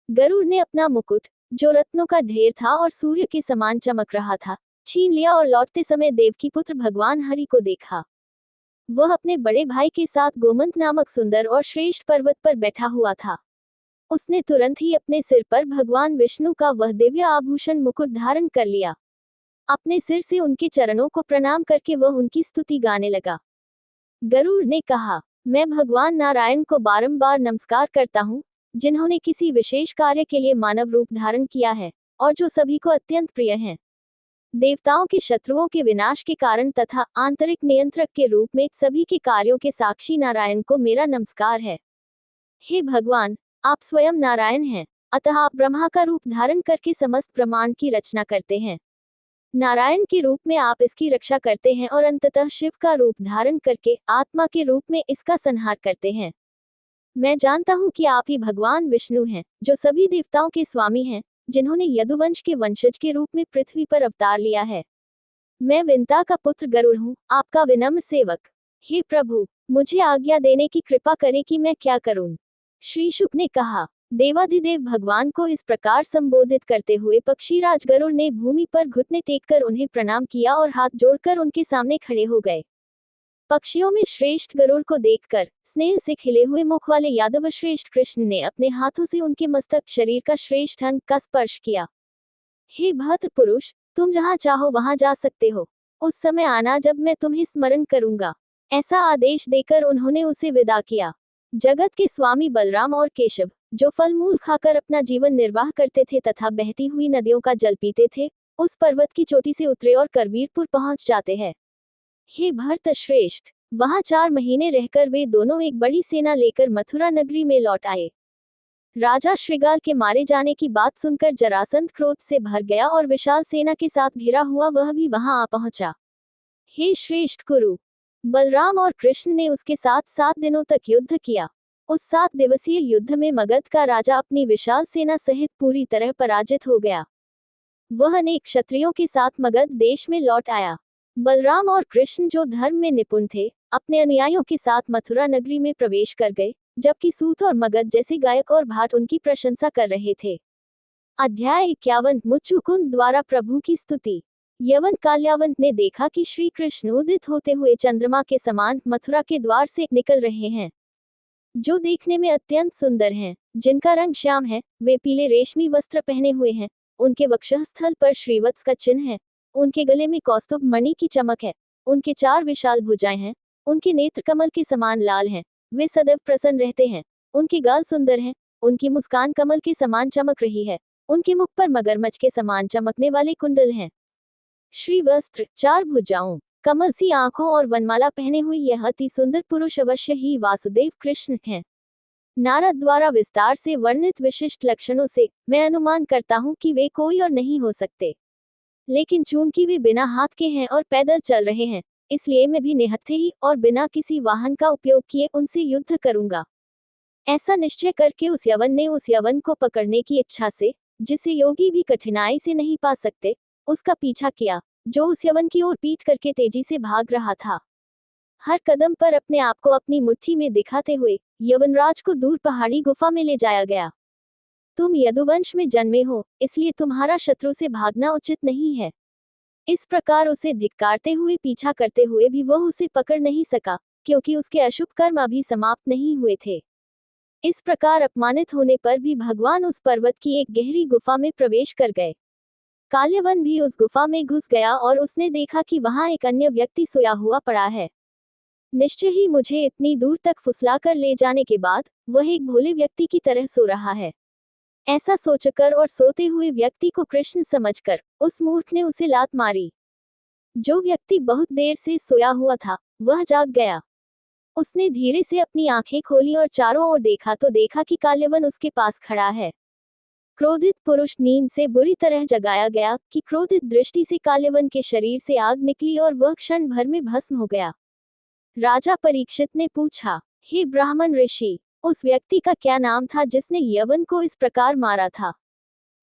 गरुड़ ने अपना मुकुट, जो रत्नों का ढेर था और सूर्य के समान चमक रहा था, छीन लिया और लौटते समय देवकी पुत्र भगवान हरि को देखा। वह अपने बड़े भाई के साथ गोमंत नामक सुंदर और श्रेष्ठ पर्वत पर बैठा हुआ था। उसने तुरंत ही अपने सिर पर भगवान विष्णु का वह दिव्य आभूषण मुकुट धारण कर लिया। अपने सिर से उनके चरणों को प्रणाम करके वह उनकी स्तुति गाने लगा। गरुड़ ने कहा, मैं भगवान नारायण को बारंबार नमस्कार करता हूँ, जिन्होंने किसी विशेष कार्य के लिए मानव रूप धारण किया है, और जो सभी को अत्यंत प्रिय हैं। देवताओं के शत्रुओं के विनाश के कारण तथा आंतरिक नियंत्रक के रूप में सभी के कार्यों के साक्षी नारायण को मेरा नमस्कार है। हे भगवान, आप स्वयं नारायण हैं, अतः आप ब्रह्मा का रूप धारण करके समस्त ब्रह्मांड की रचना करते हैं। नारायण के रूप में आप इसकी रक्षा करते हैं और अंततः शिव का रूप धारण करके आत्मा के रूप में इसका संहार करते हैं। मैं जानता हूँ कि आप ही भगवान विष्णु हैं, जो सभी देवताओं के स्वामी हैं, जिन्होंने यदुवंश के वंशज के रूप में पृथ्वी पर अवतार लिया है। मैं विंता का पुत्र गरुड़ हूँ, आपका विनम्र सेवक। हे प्रभु, मुझे आज्ञा देने की कृपा करें कि मैं क्या करूँ। श्री शुक ने कहा। देवाधिदेव भगवान को इस प्रकार संबोधित करते हुए पक्षीराज गरुड़ ने भूमि पर घुटने टेककर उन्हें प्रणाम किया और हाथ जोड़कर उनके सामने खड़े हो गए। पक्षियों में श्रेष्ठ गरुड़ को देखकर स्नेह से खिले हुए मुख वाले यादव श्रेष्ठ कृष्ण ने अपने हाथों से उनके मस्तक शरीर का श्रेष्ठ अंग का स्पर्श किया। हे भद्र पुरुष, तुम जहाँ चाहो वहां जा सकते हो। उस समय आना जब मैं तुम्हें स्मरण करूंगा। ऐसा आदेश देकर उन्होंने उसे विदा किया। जगत के स्वामी बलराम और केशव, जो फल मूल खाकर अपना जीवन निर्वाह करते थे तथा बहती हुई नदियों का जल पीते थे, उस पर्वत की चोटी से उतरे और करवीरपुर पहुंच जाते हैं। हे भरत श्रेष्ठ, वहां 4 महीने रहकर वे दोनों एक बड़ी सेना लेकर मथुरा नगरी में लौट आए। राजा श्रीगाल के मारे जाने की बात सुनकर जरासंध क्रोध से भर गया और विशाल सेना के साथ घिरा हुआ वह भी वहां आ पहुंचा। हे श्रेष्ठ कुरु, बलराम और कृष्ण ने उसके साथ 7 दिनों तक युद्ध किया। उस 7 दिवसीय युद्ध में मगध का राजा अपनी विशाल सेना सहित पूरी तरह पराजित हो गया। वह अनेक क्षत्रियों के साथ मगध देश में लौट आया। बलराम और कृष्ण, जो धर्म में निपुण थे, अपने अनुयायियों के साथ मथुरा नगरी में प्रवेश कर गए, जबकि सूत और मगध जैसे गायक और भाट उनकी प्रशंसा कर रहे थे। अध्याय 51। मुचुकुंद द्वारा प्रभु की स्तुति। यवन काल्यावंत ने देखा कि श्री कृष्ण उदित होते हुए चंद्रमा के समान मथुरा के द्वार से निकल रहे हैं, जो देखने में अत्यंत सुंदर हैं, जिनका रंग श्याम है। वे पीले रेशमी वस्त्र पहने हुए हैं, उनके वक्षस्थल पर श्रीवत्स का चिन्ह है, उनके गले में कौस्तुभ मणि की चमक है, उनके 4 विशाल भुजाएं हैं, उनके नेत्र कमल के समान लाल हैं, वे सदैव प्रसन्न रहते हैं, उनके गाल सुंदर हैं, उनकी मुस्कान कमल के समान चमक रही है, उनके मुख पर मगरमच्छ के समान चमकने वाले कुंडल हैं। श्रीवस्त्र, 4 भुजाओं, कमल सी आंखों और वनमाला पहने हुए यह अति सुंदर पुरुष अवश्य ही वासुदेव कृष्ण हैं। नारद द्वारा विस्तार से वर्णित विशिष्ट लक्षणों से मैं अनुमान करता हूँ कि वे कोई और नहीं हो सकते, लेकिन चूंकि वे बिना हाथ के हैं और पैदल चल रहे हैं, इसलिए मैं भी निहत्थे ही और बिना किसी वाहन का उपयोग किए उनसे युद्ध करूंगा। ऐसा निश्चय करके उस यवन ने उस यवन को पकड़ने की इच्छा से, जिसे योगी भी कठिनाई से नहीं पा सकते, उसका पीछा किया, जो उस यवन की ओर पीठ करके तेजी से भाग रहा था। हर कदम पर अपने आप को अपनी मुट्ठी में दिखाते हुए यवनराज को दूर पहाड़ी गुफा में ले जाया गया। तुम यदुवंश में जन्मे हो, इसलिए तुम्हारा शत्रु से भागना उचित नहीं है। इस प्रकार उसे धिक्कारते हुए पीछा करते हुए भी वह उसे पकड़ नहीं सका, क्योंकि उसके अशुभ कर्म अभी समाप्त नहीं हुए थे। इस प्रकार अपमानित होने पर भी भगवान उस पर्वत की एक गहरी गुफा में प्रवेश कर गए। काल्यवन भी उस गुफा में घुस गया और उसने देखा कि वहां एक अन्य व्यक्ति सोया हुआ पड़ा है। निश्चय ही मुझे इतनी दूर तक फुसलाकर ले जाने के बाद वह एक भोले व्यक्ति की तरह सो रहा है। ऐसा सोचकर और सोते हुए व्यक्ति को कृष्ण समझकर उस मूर्ख ने उसे लात मारी। जो व्यक्ति बहुत देर से सोया हुआ था वह जाग गया। उसने धीरे से अपनी आंखें खोली और चारों ओर देखा तो देखा कि काल्यवन उसके पास खड़ा है। क्रोधित पुरुष नींद से बुरी तरह जगाया गया कि क्रोधित दृष्टि से काल्यवन के शरीर से आग निकली और वह क्षण भर में भस्म हो गया। राजा परीक्षित ने पूछा, हे ब्राह्मण ऋषि, उस व्यक्ति का क्या नाम था जिसने यवन को इस प्रकार मारा था?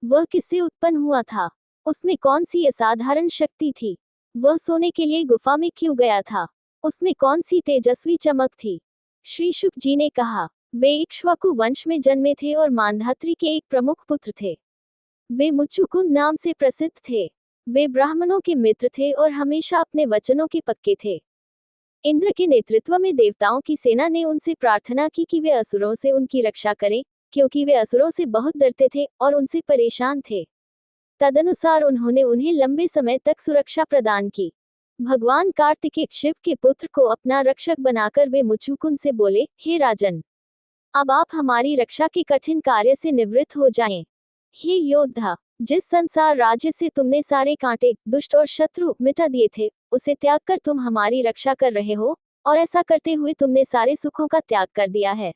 वह किससे उत्पन्न हुआ था? उसमें कौन सी असाधारण शक्ति थी? वह सोने के लिए गुफा में क्यों गया था? उसमें कौन सी तेजस्वी चमक थी? श्री शुक जी ने कहा, वे इक्ष्वाकु वंश में जन्मे थे और मांधात्री के एक प्रमुख पुत्र थे। वे मुचुकुंद नाम से प्रसिद्ध थे। वे ब्राह्मणों के मित्र थे और हमेशा अपने वचनों के पक्के थे। इंद्र के नेतृत्व में देवताओं की सेना ने उनसे प्रार्थना की कि वे असुरों से उनकी रक्षा करें, क्योंकि वे असुरों से बहुत डरते थे और उनसे परेशान थे। तदनुसार उन्होंने उन्हें लंबे समय तक सुरक्षा प्रदान की। भगवान कार्तिकेय शिव के पुत्र को अपना रक्षक बनाकर वे मुचुकुंद से बोले, हे राजन, अब आप हमारी रक्षा के कठिन कार्य से निवृत्त हो जाएं। हे योद्धा, जिस संसार राज्य से तुमने सारे कांटे, दुष्ट और शत्रु मिटा दिए थे, उसे त्याग कर तुम हमारी रक्षा कर रहे हो, और ऐसा करते हुए तुमने सारे सुखों का त्याग कर दिया है।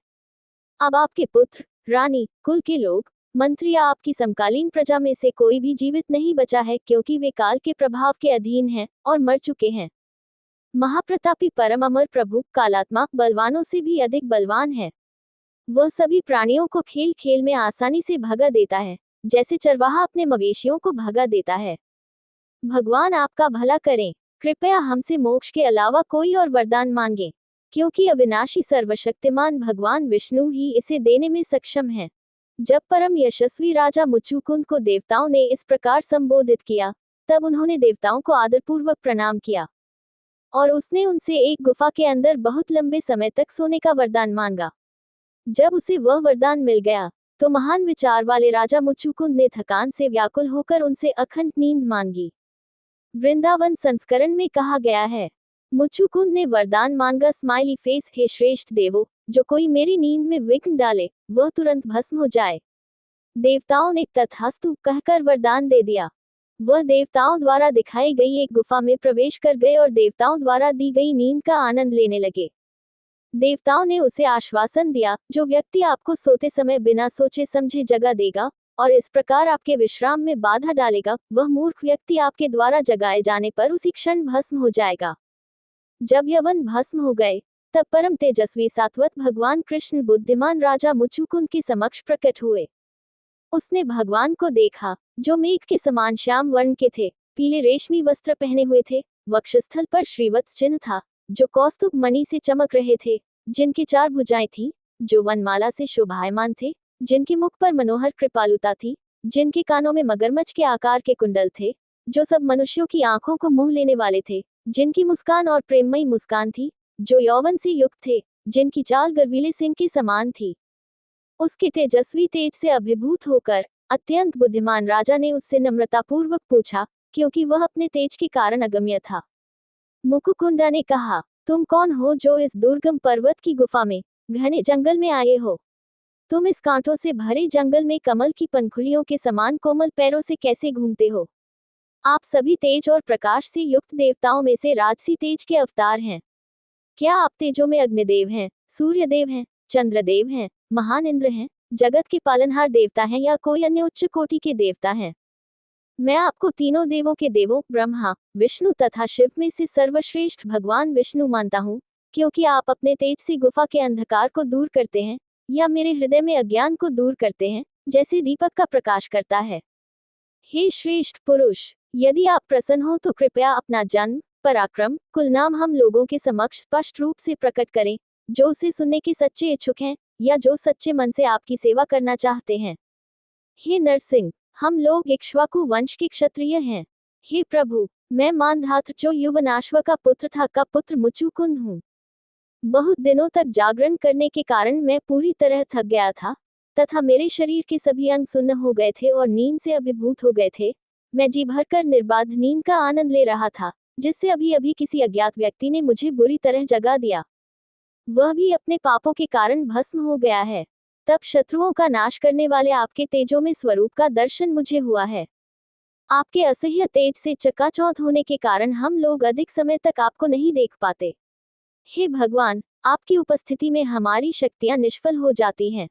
अब आपके पुत्र, रानी, कुल के लोग, मंत्री या आपकी समकालीन प्रजा में से कोई भी जीवित नहीं बचा है, क्योंकि वे काल के प्रभाव के अधीन हैं और मर चुके हैं। महाप्रतापी परम अमर प्रभु कालात्मा बलवानों से भी अधिक बलवान है। वह सभी प्राणियों को खेल खेल में आसानी से भगा देता है, जैसे चरवाहा अपने मवेशियों को भगा देता है। भगवान आपका भला करें, कृपया हमसे मोक्ष के अलावा कोई और वरदान मांगे, क्योंकि अविनाशी सर्वशक्तिमान भगवान विष्णु ही इसे देने में सक्षम है। जब परम यशस्वी राजा मुचुकुंद को देवताओं ने इस प्रकार संबोधित किया, तब उन्होंने देवताओं को आदरपूर्वक प्रणाम किया और उसने उनसे एक गुफा के अंदर बहुत लंबे समय तक सोने का वरदान मांगा। जब उसे वह वरदान मिल गया, तो महान विचार वाले राजा मुचुकुंद ने थकान से व्याकुल होकर उनसे अखंड नींद मांगी। वृंदावन संस्करण में कहा गया है, मुचुकुंद ने वरदान मांगा, स्माइली फेस, हे श्रेष्ठ देवो, जो कोई मेरी नींद में विघ्न डाले वह तुरंत भस्म हो जाए। देवताओं ने तथास्तु कहकर वरदान दे दिया। वह देवताओं द्वारा दिखाई गई एक गुफा में प्रवेश कर गए और देवताओं द्वारा दी गई नींद का आनंद लेने लगे। देवताओं ने उसे आश्वासन दिया, जो व्यक्ति आपको सोते समय बिना सोचे समझे जगा देगा और इस प्रकार आपके विश्राम में बाधा डालेगा, वह मूर्ख व्यक्ति आपके द्वारा जगाए जाने पर उसी क्षण भस्म हो जाएगा। जब यवन भस्म हो गए, तब परम तेजस्वी सात्वत भगवान कृष्ण बुद्धिमान राजा मुचुकुंद के समक्ष प्रकट हुए। उसने भगवान को देखा, जो मेघ के समान श्याम वर्ण के थे, पीले रेशमी वस्त्र पहने हुए थे, वक्षस्थल पर श्रीवत्स चिन्ह था, जो कौस्तुभ मणि से चमक रहे थे, जिनकी 4 भुजाएं थी, जो वनमाला से शोभायमान थे, जिनके मुख पर मनोहर कृपालुता थी, जिनके कानों में मगरमच्छ के आकार के कुंडल थे, जो सब मनुष्यों की आंखों को मोह लेने वाले थे, जिनकी मुस्कान और प्रेममयी मुस्कान थी, जो यौवन से युक्त थे, जिनकी चाल गर्वीले सिंह के समान थी। उसके तेजस्वी तेज से अभिभूत होकर अत्यंत बुद्धिमान राजा ने उससे नम्रतापूर्वक पूछा, क्योंकि वह अपने तेज के कारण अगम्य था। मुकुकुंडा ने कहा, तुम कौन हो जो इस दुर्गम पर्वत की गुफा में घने जंगल में आए हो? तुम इस कांटों से भरे जंगल में कमल की पंखुड़ियों के समान कोमल पैरों से कैसे घूमते हो? आप सभी तेज और प्रकाश से युक्त देवताओं में से राजसी तेज के अवतार हैं। क्या आप तेजों में अग्निदेव हैं, सूर्यदेव हैं, चंद्रदेव हैं, महान इंद्र हैं, जगत के पालनहार देवता हैं, या कोई अन्य उच्च कोटि के देवता हैं? मैं आपको तीनों देवों के देवों ब्रह्मा, विष्णु तथा शिव में से सर्वश्रेष्ठ भगवान विष्णु मानता हूँ, क्योंकि आप अपने तेज से गुफा के अंधकार को दूर करते हैं, या मेरे हृदय में अज्ञान को दूर करते हैं, जैसे दीपक का प्रकाश करता है। हे श्रेष्ठ पुरुष, यदि आप प्रसन्न हो तो कृपया अपना जन्म, पराक्रम, कुल नाम हम लोगों के समक्ष स्पष्ट रूप से प्रकट करें, जो उसे सुनने के सच्चे इच्छुक हैं, या जो सच्चे मन से आपकी सेवा करना चाहते हैं। हे नरसिंह, हम लोग इक्ष्वाकु वंश के क्षत्रिय हैं। हे प्रभु, मैं मानधात्र जो युवनाश्व का पुत्र था का पुत्र मुचुकुंद हूँ। बहुत दिनों तक जागरण करने के कारण मैं पूरी तरह थक गया था तथा मेरे शरीर के सभी अंग सुन्न हो गए थे और नींद से अभिभूत हो गए थे। मैं जी भरकर निर्बाध नींद का आनंद ले रहा था, जिससे अभी अभी किसी अज्ञात व्यक्ति ने मुझे बुरी तरह जगा दिया। वह भी अपने पापों के कारण भस्म हो गया है। तब शत्रुओं का नाश करने वाले आपके तेजो में स्वरूप का दर्शन मुझे हुआ है। आपके असह्य तेज से चकाचौंध होने के कारण हम लोग अधिक समय तक आपको नहीं देख पाते। हे भगवान, आपकी उपस्थिति में हमारी शक्तियां निष्फल हो जाती हैं,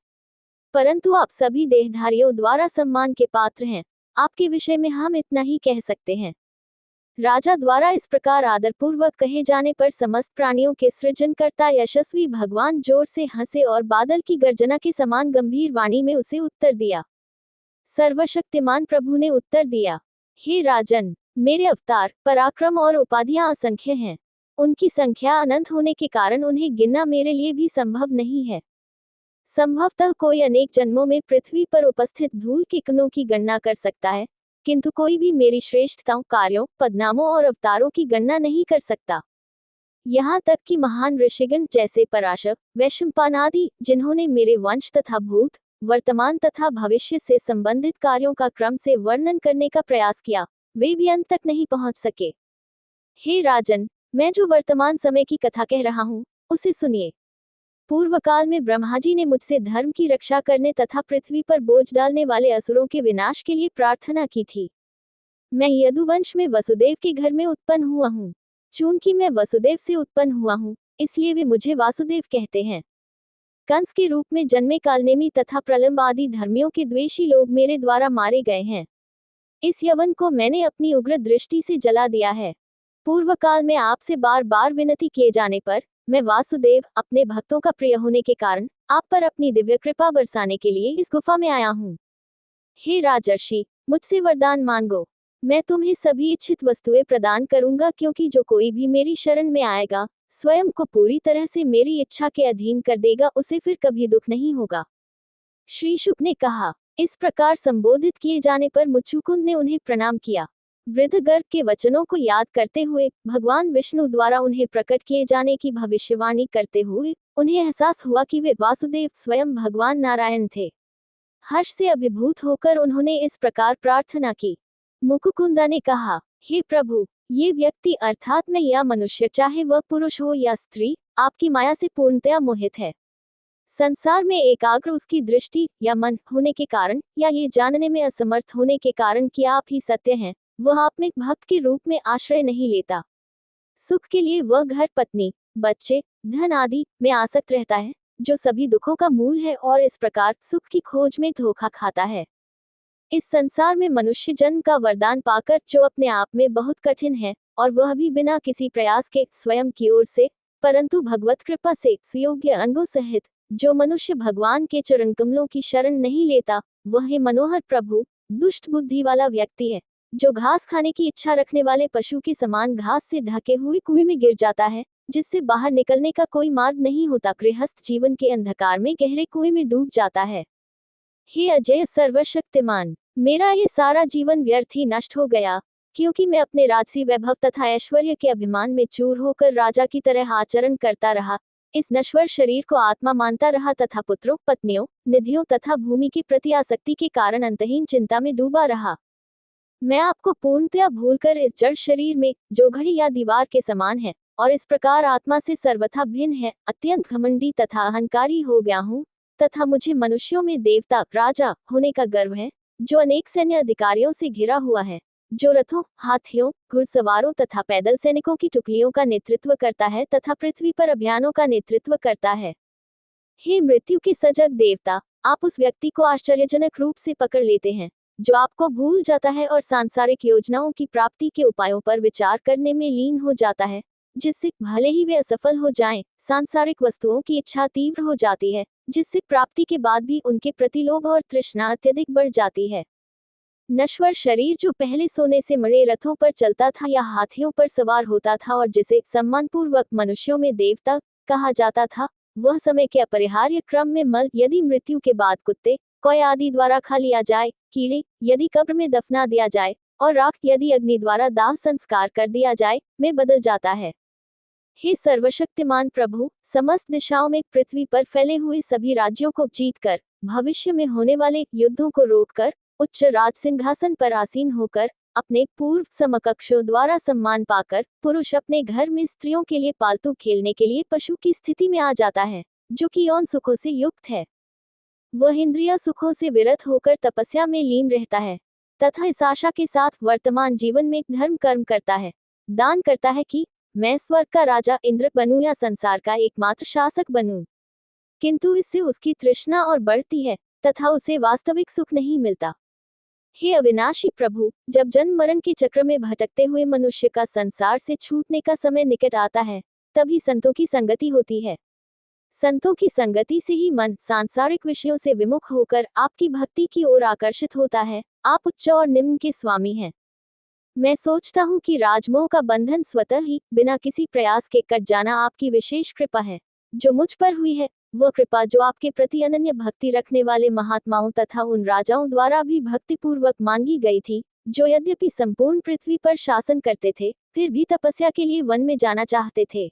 परंतु आप सभी देहधारियों द्वारा सम्मान के पात्र हैं। आपके विषय में हम इतना ही कह सकते हैं। राजा द्वारा इस प्रकार आदरपूर्वक कहे जाने पर समस्त प्राणियों के सृजनकर्ता यशस्वी भगवान जोर से हंसे और बादल की गर्जना के समान गंभीर वाणी में उसे उत्तर दिया। सर्वशक्तिमान प्रभु ने उत्तर दिया, हे राजन, मेरे अवतार, पराक्रम और उपाधियां असंख्य हैं। उनकी संख्या अनंत होने के कारण उन्हें गिनना मेरे लिए भी संभव नहीं है। संभवतः कोई अनेक जन्मों में पृथ्वी पर उपस्थित धूल के कणों की गणना कर सकता है, किंतु कोई भी मेरी श्रेष्ठताओं, कार्यों, पदनामों और अवतारों की गणना नहीं कर सकता। यहाँ तक कि महान ऋषिगण जैसे पराशर, वैशंपायन आदि, जिन्होंने मेरे वंश तथा भूत, वर्तमान तथा भविष्य से संबंधित कार्यों का क्रम से वर्णन करने का प्रयास किया, वे भी अंत तक नहीं पहुंच सके। हे राजन, मैं जो वर्तमान समय की कथा कह रहा हूँ, उसे सुनिए। पूर्व काल में ब्रह्मा जी ने मुझसे धर्म की रक्षा करने तथा पृथ्वी पर बोझ डालने वाले असुरों के विनाश के लिए प्रार्थना की थी। मैं यदुवंश में वसुदेव के घर में उत्पन्न हुआ हूँ। चूंकि मैं वसुदेव से उत्पन्न हुआ हूँ, इसलिए वे मुझे वासुदेव कहते हैं। कंस के रूप में जन्मे कालनेमी तथा प्रलंब आदि धर्मियों के द्वेषी लोग मेरे द्वारा मारे गए हैं। इस यवन को मैंने अपनी उग्र दृष्टि से जला दिया है। पूर्व काल में आपसे बार बार विनती किए जाने पर मैं वासुदेव, अपने भक्तों का प्रिय होने के कारण, आप पर अपनी दिव्य कृपा बरसाने के लिए इस गुफा में आया हूँ। हे राजर्षि, मुझसे वरदान मांगो। मैं तुम्हें सभी इच्छित वस्तुएं प्रदान करूंगा, क्योंकि जो कोई भी मेरी शरण में आएगा, स्वयं को पूरी तरह से मेरी इच्छा के अधीन कर देगा, उसे फिर कभी दुख नहीं होगा। श्री शुक ने कहा। इस प्रकार संबोधित किए जाने पर मुचुकुंद ने उन्हें प्रणाम किया। वृद्ध गर्ग के वचनों को याद करते हुए, भगवान विष्णु द्वारा उन्हें प्रकट किए जाने की भविष्यवाणी करते हुए, उन्हें एहसास हुआ कि वे वासुदेव स्वयं भगवान नारायण थे। हर्ष से अभिभूत होकर उन्होंने इस प्रकार प्रार्थना की। मुकुकुंदा ने कहा, हे प्रभु, ये व्यक्ति अर्थात मैं या मनुष्य, चाहे वह पुरुष हो या स्त्री, आपकी माया से पूर्णतया मोहित है। संसार में एकाग्र उसकी दृष्टि या मन होने के कारण, या ये जानने में असमर्थ होने के कारण कि आप ही सत्य हैं, वह आप में भक्त के रूप में आश्रय नहीं लेता। सुख के लिए वह घर, पत्नी, बच्चे, धन आदि में आसक्त रहता है, जो सभी दुखों का मूल है, और इस प्रकार सुख की खोज में धोखा खाता है। इस संसार में मनुष्य जन्म का वरदान पाकर, जो अपने आप में बहुत कठिन है, और वह भी बिना किसी प्रयास के, स्वयं की ओर से, परंतु भगवत कृपा से सुयोग्य अंगों सहित, जो मनुष्य भगवान के चरण कमलों की शरण नहीं लेता, वह है मनोहर प्रभु, दुष्ट बुद्धि वाला व्यक्ति है, जो घास खाने की इच्छा रखने वाले पशु के समान घास से ढके हुए कुएं में गिर जाता है, जिससे बाहर निकलने का कोई मार्ग नहीं होता, गृहस्थ जीवन के अंधकार में गहरे कुएं में डूब जाता है। हे अजय सर्वशक्तिमान, मेरा ये सारा जीवन व्यर्थ ही नष्ट हो गया, क्योंकि मैं अपने राजसी वैभव तथा ऐश्वर्य के अभिमान में चूर होकर राजा की तरह आचरण करता रहा, इस नश्वर शरीर को आत्मा मानता रहा तथा पुत्रों, पत्नियों, निधियों तथा भूमि के प्रति आसक्ति के कारण अंतहीन चिंता में डूबा रहा। मैं आपको पूर्णतया भूलकर इस जड़ शरीर में, जो घड़ी या दीवार के समान है, और इस प्रकार आत्मा से सर्वथा भिन्न है, अत्यंत घमंडी तथा अहंकारी हो गया हूँ, तथा मुझे मनुष्यों में देवता, राजा होने का गर्व है, जो अनेक सैन्य अधिकारियों से घिरा हुआ है, जो रथों, हाथियों, घुड़सवारों तथा पैदल सैनिकों की टुकड़ियों का नेतृत्व करता है तथा पृथ्वी पर अभियानों का नेतृत्व करता है। हे मृत्यु के सजग देवता, आप उस व्यक्ति को आश्चर्यजनक रूप से पकड़ लेते हैं, जो आपको भूल जाता है और सांसारिक योजनाओं की प्राप्ति के उपायों पर विचार करने में लीन हो जाता है, जिससे भले ही वे असफल हो जाएं, सांसारिक वस्तुओं की इच्छा तीव्र हो जाती है, जिससे प्राप्ति के बाद भी उनके प्रति लोभ और तृष्णा अत्यधिक बढ़ जाती है। नश्वर शरीर जो पहले सोने से मढ़े रथों पर चलता था या हाथियों पर सवार होता था और जिसे सम्मानपूर्वक मनुष्यों में देवता कहा जाता था, वह समय के अपरिहार्य क्रम में मल, यदि मृत्यु के बाद कुत्ते, कोय आदि द्वारा खा लिया जाए, कीड़े यदि कब्र में दफना दिया जाए, और राख यदि अग्नि द्वारा दाह संस्कार कर दिया जाए, में बदल जाता है। हे सर्वशक्तिमान प्रभु, समस्त दिशाओं में पृथ्वी पर फैले हुए सभी राज्यों को जीतकर, भविष्य में होने वाले युद्धों को रोककर, उच्च राज सिंहासन पर आसीन होकर, अपने पूर्व समकक्षों द्वारा सम्मान पाकर, पुरुष अपने घर में स्त्रियों के लिए पालतू खेलने के लिए पशु की स्थिति में आ जाता है, जो कि यौन सुखों से युक्त है। वह इंद्रिय सुखों से विरत होकर तपस्या में लीन रहता है, तथा इस आशा के साथ वर्तमान जीवन में धर्म कर्म करता है, दान करता है कि मैं स्वर्ग का राजा इंद्र बनूं या संसार का एकमात्र शासक बनूं। किंतु इससे उसकी तृष्णा और बढ़ती है, तथा उसे वास्तविक सुख नहीं मिलता। हे अविनाशी प्रभु, जब जन्म मरण के चक्र में भटकते हुए मनुष्य का संसार से छूटने का समय निकट आता है, तभी संतों की संगति होती है। संतों की संगति से ही मन सांसारिक विषयों से विमुख होकर आपकी भक्ति की ओर आकर्षित होता है। आप उच्च और निम्न के स्वामी हैं। मैं सोचता हूँ कि राजमोह का बंधन स्वतः ही बिना किसी प्रयास के कट जाना आपकी विशेष कृपा है, जो मुझ पर हुई है। वह कृपा जो आपके प्रति अनन्य भक्ति रखने वाले महात्माओं तथा उन राजाओं द्वारा भी भक्तिपूर्वक मांगी गई थी, जो यद्यपि संपूर्ण पृथ्वी पर शासन करते थे, फिर भी तपस्या के लिए वन में जाना चाहते थे।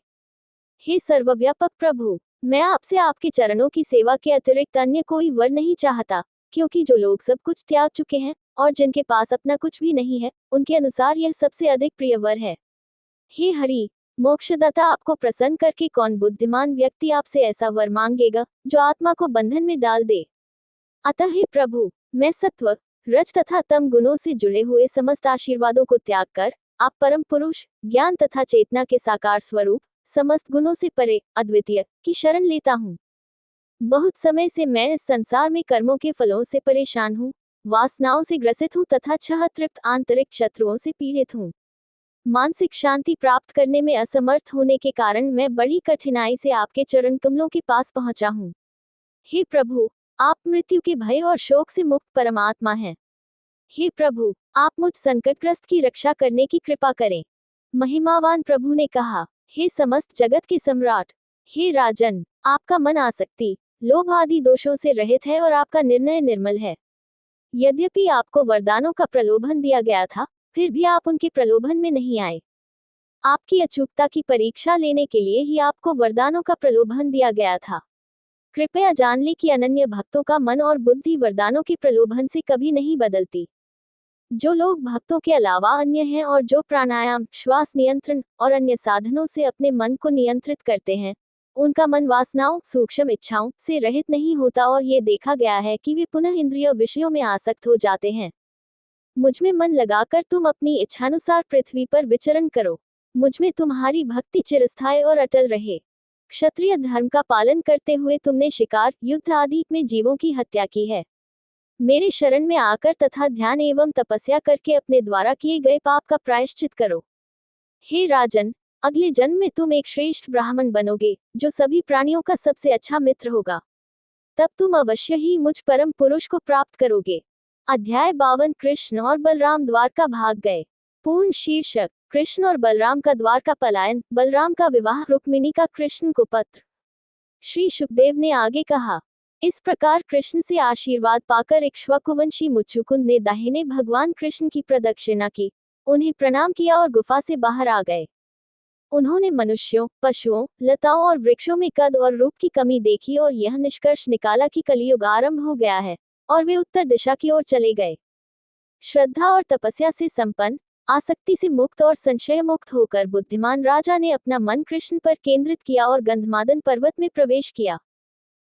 हे सर्वव्यापक प्रभु, मैं आपसे आपके चरणों की सेवा के अतिरिक्त अन्य कोई वर नहीं चाहता, क्योंकि जो लोग सब कुछ त्याग चुके हैं और जिनके पास अपना कुछ भी नहीं है, उनके अनुसार यह सबसे अधिक प्रिय वर है। हे हरि, मोक्षदाता, आपको प्रसन्न करके कौन बुद्धिमान व्यक्ति आपसे ऐसा वर मांगेगा जो आत्मा को बंधन में डाल दे। अतः हे प्रभु, मैं सत्व, रज तथा तम गुणों से जुड़े हुए समस्त आशीर्वादों को त्याग कर आप परम पुरुष, ज्ञान तथा चेतना के साकार स्वरूप, समस्त गुणों से परे, अद्वितीय की शरण लेता हूँ। बहुत समय से मैं इस संसार में कर्मों के फलों से परेशान हूँ, वासनाओं से ग्रसित हूँ तथा छह तृप्त आंतरिक शत्रुओं से पीड़ित हूँ। मानसिक शांति प्राप्त करने में असमर्थ होने के कारण मैं बड़ी कठिनाई से आपके चरण कमलों के पास पहुंचा हूँ। हे प्रभु, आप मृत्यु के भय और शोक से मुक्त परमात्मा हैं। हे प्रभु, आप मुझ संकटग्रस्त की रक्षा करने की कृपा करें। महिमावान प्रभु ने कहा, हे समस्त जगत के सम्राट, हे राजन, आपका मन आसक्ति, लोभ आदि दोषों से रहित है और आपका निर्णय निर्मल है। यद्यपि आपको वरदानों का प्रलोभन दिया गया था, फिर भी आप उनके प्रलोभन में नहीं आए। आपकी अचूकता की परीक्षा लेने के लिए ही आपको वरदानों का प्रलोभन दिया गया था। कृपया जान ले कि अनन्य भक्तों का मन और बुद्धि वरदानों के प्रलोभन से कभी नहीं बदलती। जो लोग भक्तों के अलावा अन्य हैं और जो प्राणायाम, श्वास नियंत्रण और अन्य साधनों से अपने मन को नियंत्रित करते हैं, उनका मन वासनाओं, सूक्ष्म इच्छाओं से रहित नहीं होता और ये देखा गया है कि वे पुनः इंद्रिय विषयों में आसक्त हो जाते हैं। मुझमें मन लगाकर तुम अपनी इच्छानुसार पृथ्वी पर विचरण करो। मुझमें तुम्हारी भक्ति चिरस्थायी और अटल रहे। क्षत्रिय धर्म का पालन करते हुए तुमने शिकार, युद्ध आदि में जीवों की हत्या की है। मेरे शरण में आकर तथा ध्यान एवं तपस्या करके अपने द्वारा किए गए पाप का प्रायश्चित करो। हे राजन, अगले जन्म में तुम एक श्रेष्ठ ब्राह्मण बनोगे, जो सभी प्राणियों का सबसे अच्छा मित्र होगा। तब तुम अवश्य ही मुझ परम पुरुष को प्राप्त करोगे। अध्याय 52। कृष्ण और बलराम द्वारका भाग गए। पूर्ण शीर्षक, कृष्ण और बलराम का द्वारका पलायन, बलराम का विवाह, रुक्मिणी का कृष्ण को पत्र। श्री सुखदेव ने आगे कहा, इस प्रकार कृष्ण से आशीर्वाद पाकर इक्ष्वाकुवंशी मुच्चुकुंद ने दाहिने भगवान कृष्ण की प्रदक्षिणा की, उन्हें प्रणाम किया और गुफा से बाहर आ गए। उन्होंने मनुष्यों, पशुओं, लताओं और वृक्षों में कद और रूप की कमी देखी और यह निष्कर्ष निकाला कि कलियुग आरंभ हो गया है, और वे उत्तर दिशा की ओर चले गए। श्रद्धा और तपस्या से संपन्न, आसक्ति से मुक्त और संशय मुक्त होकर बुद्धिमान राजा ने अपना मन कृष्ण पर केंद्रित किया और गंधमादन पर्वत में प्रवेश किया।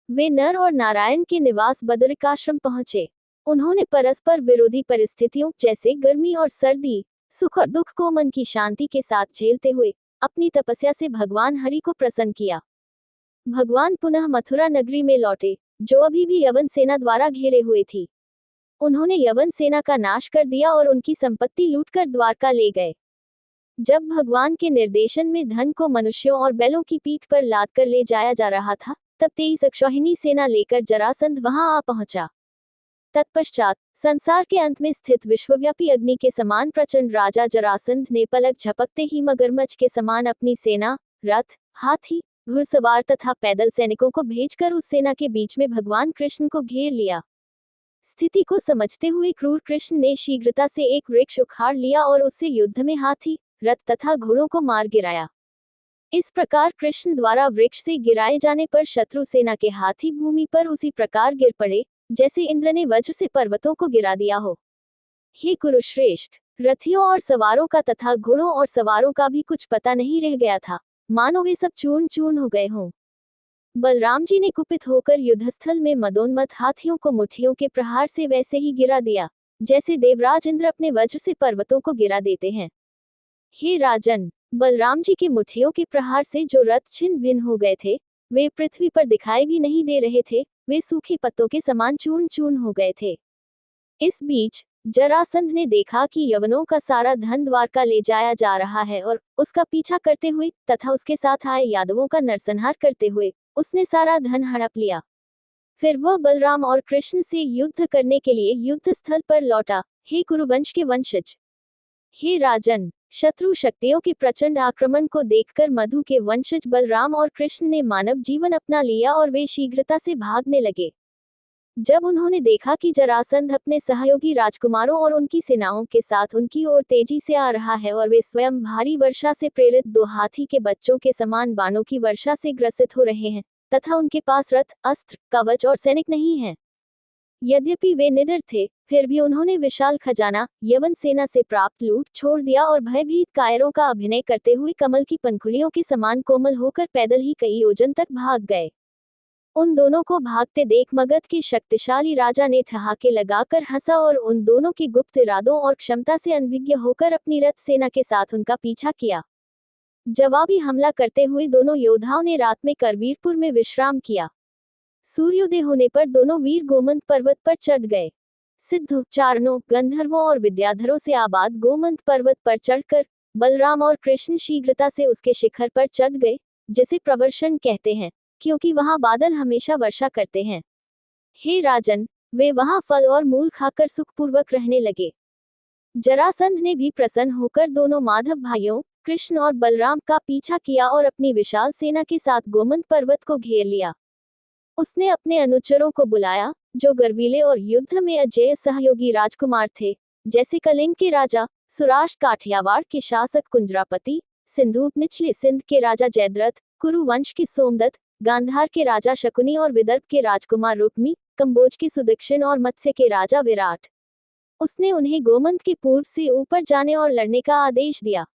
वे नर और नारायण के निवास बदरिकाश्रम पहुंचे। उन्होंने परस्पर विरोधी परिस्थितियों जैसे गर्मी और सर्दी, सुख और दुख को मन की शांति के साथ झेलते हुए अपनी तपस्या से भगवान हरि को प्रसन्न किया। भगवान पुनः मथुरा नगरी में लौटे, जो अभी भी यवन सेना द्वारा घेरे हुए थी। उन्होंने यवन सेना का नाश कर दिया और उनकी संपत्ति लूटकर द्वारका ले गए। जब भगवान के निर्देशन में धन को मनुष्यों और बैलों की पीठ पर लाद कर ले जाया जा रहा था, तब 23 अक्षौहिणी सेना लेकर जरासंध वहां आ पहुंचा। तत्पश्चात संसार के अंत में स्थित विश्वव्यापी अग्नि के समान प्रचंड राजा जरासंध ने पलक झपकते ही मगरमच्छ के समान अपनी सेना, रथ, हाथी, घुड़सवार तथा पैदल सैनिकों को भेजकर उस सेना के बीच में भगवान कृष्ण को घेर लिया। स्थिति को समझते हुए क्रूर कृष्ण ने शीघ्रता से एक वृक्ष उखाड़ लिया और उससे युद्ध में हाथी, रथ तथा घोड़ों को मार गिराया। इस प्रकार कृष्ण द्वारा वृक्ष से गिराए जाने पर शत्रु सेना के हाथी भूमि पर उसी प्रकार गिर पड़े जैसे इंद्र ने वज्र से पर्वतों को गिरा दिया हो। हे कुरुश्रेष्ठ, रथियों और सवारों का तथा घोड़ों और सवारों का भी कुछ पता नहीं रह गया था, मानो वे सब चूर्ण चूर्ण हो गए हों। बलराम जी ने कुपित होकर युद्धस्थल में मदोन्मत्त हाथियों को मुट्ठियों के प्रहार से वैसे ही गिरा दिया जैसे देवराज इंद्र अपने वज्र से पर्वतों को गिरा देते हैं। हे राजन, बलराम जी की मुट्ठियों के प्रहार से जो रथ छिन्न भिन्न हो गए थे, वे पृथ्वी पर दिखाई भी नहीं दे रहे थे, वे सूखे पत्तों के समान चूर्ण चूर्ण हो गए थे। इस बीच जरासंध ने देखा कि यवनों का सारा धन द्वारका ले जाया जा रहा है और उसका पीछा करते हुए तथा उसके साथ आए यादवों का नरसंहार करते हुए उसने सारा धन हड़प लिया। फिर वह बलराम और कृष्ण से युद्ध करने के लिए युद्ध स्थल पर लौटा। हे कुरुवंश के वंशज, हे राजन, शत्रु शक्तियों के प्रचंड आक्रमण को देखकर मधु के वंशज बलराम और कृष्ण ने मानव जीवन अपना लिया और वे शीघ्रता से भागने लगे। जब उन्होंने देखा कि जरासंध अपने सहयोगी राजकुमारों और उनकी सेनाओं के साथ उनकी ओर तेजी से आ रहा है और वे स्वयं भारी वर्षा से प्रेरित दो हाथी के बच्चों के समान बाणों की वर्षा से ग्रसित हो रहे हैं तथा उनके पास रथ, अस्त्र, कवच और सैनिक नहीं है, यद्यपि वे निडर थे, फिर भी उन्होंने विशाल खजाना यवन सेना से प्राप्त लूट छोड़ दिया और भयभीत कायरों का अभिनय करते हुए कमल की पंखुड़ियों के समान कोमल होकर पैदल ही कई योजन तक भाग गए। उन दोनों को भागते देख मगध के शक्तिशाली राजा ने ठहाके लगाकर हंसा और उन दोनों के गुप्त इरादों और क्षमता से अनभिज्ञ होकर अपनी रथ सेना के साथ उनका पीछा किया। जवाबी हमला करते हुए दोनों योद्धाओं ने रात में करवीरपुर में विश्राम किया। सूर्योदय होने पर दोनों वीर गोमंत पर्वत पर चढ़ गए। सिद्धों, चारणों, गंधर्वों और विद्याधरों से आबाद गोमंत पर्वत पर चढ़कर बलराम और कृष्ण शीघ्रता से उसके शिखर पर चढ़ गए, जिसे प्रवर्षण कहते हैं, क्योंकि वहां बादल हमेशा वर्षा करते हैं। हे राजन, वे वहां फल और मूल खाकर सुखपूर्वक रहने लगे। जरासंध ने भी प्रसन्न होकर दोनों माधव भाइयों कृष्ण और बलराम का पीछा किया और अपनी विशाल सेना के साथ गोमंत पर्वत को घेर लिया। उसने अपने अनुचरों को बुलाया, जो गर्वीले और युद्ध में अजेय सहयोगी राजकुमार थे, जैसे कलिंग के राजा सुराष्ट्र, काठियावाड़ के शासक कुंजरापति, सिंधूप निचले सिंध के राजा जयद्रथ, कुरु वंश के सोमदत्त, गांधार के राजा शकुनी और विदर्भ के राजकुमार रुक्मी, कंबोज के सुदक्षिण और मत्स्य के राजा विराट। उसने उन्हें गोमंत के पूर्व से ऊपर जाने और लड़ने का आदेश दिया।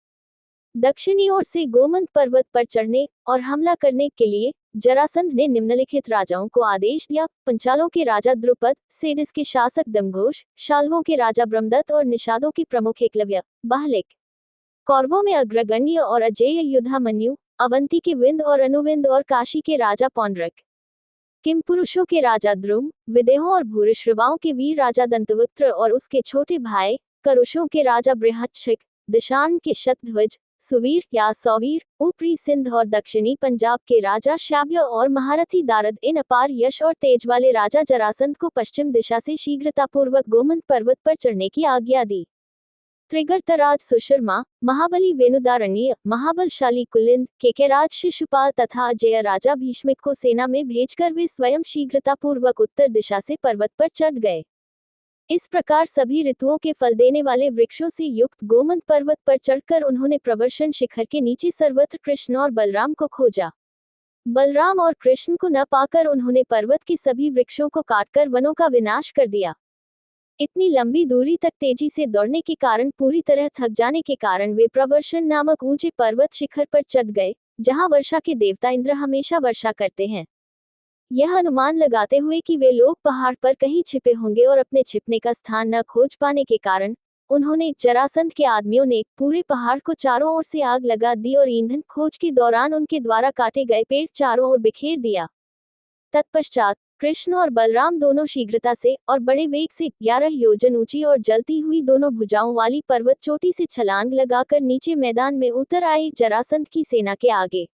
दक्षिणी ओर से गोमंत पर्वत पर चढ़ने और हमला करने के लिए जरासंध ने निम्नलिखित राजाओं को आदेश दिया: पंचालों के राजा द्रुपद, सेडिस के शासक दमघोष, शाल्वों के राजा ब्रह्मदत्त और निषादों के प्रमुख एकलव्य, बाहलिक। कौरवों में अग्रगण्य और अजेय युधामन्यु, अवंती के विंद और अनुविंद और काशी के राजा पौंड्रक। किम पुरुषों के राजा द्रुम, विदेहों और भूरिश्रवाओं के वीर राजा दंतवक्त्र और उसके छोटे भाई करुषों के राजा बृहच्छिक, दिशान के शतध्वज, सुवीर या सौवीर, ऊपरी सिंध और दक्षिणी पंजाब के राजा शाव्य और महारथी दारद। इन अपार यश और तेज वाले राजा जरासंध को पश्चिम दिशा से शीघ्रतापूर्वक गोमंत पर्वत पर चढ़ने की आज्ञा दी। त्रिगर्तराज सुशर्मा, महाबली वेणुदारण्य, महाबलशाली कुलिंद, केकेराज शिशुपाल तथा अजय राजा भीष्मिक को सेना में भेजकर वे स्वयं शीघ्रतापूर्वक उत्तर दिशा से पर्वत पर चढ़ गए। इस प्रकार सभी ऋतुओं के फल देने वाले वृक्षों से युक्त गोमंत पर्वत पर चढ़कर उन्होंने प्रवर्षण शिखर के नीचे सर्वत्र कृष्ण और बलराम को खोजा। बलराम और कृष्ण को न पाकर उन्होंने पर्वत के सभी वृक्षों को काटकर वनों का विनाश कर दिया। इतनी लंबी दूरी तक तेजी से दौड़ने के कारण पूरी तरह थक जाने के कारण वे प्रवर्षण नामक ऊंचे पर्वत शिखर पर चढ़ गए, जहां वर्षा के देवता इंद्र हमेशा वर्षा करते हैं। यह अनुमान लगाते हुए कि वे लोग पहाड़ पर कहीं छिपे होंगे और अपने छिपने का स्थान न खोज पाने के कारण उन्होंने जरासंध के आदमियों ने पूरे पहाड़ को चारों ओर से आग लगा दी और ईंधन खोज के दौरान उनके द्वारा काटे गए पेड़ चारों ओर बिखेर दिया। तत्पश्चात कृष्ण और बलराम दोनों शीघ्रता से और बड़े वेग से 11 योजन ऊंची और जलती हुई दोनों भुजाओं वाली पर्वत चोटी से छलांग लगाकर नीचे मैदान में उतर आए जरासंध की सेना के आगे।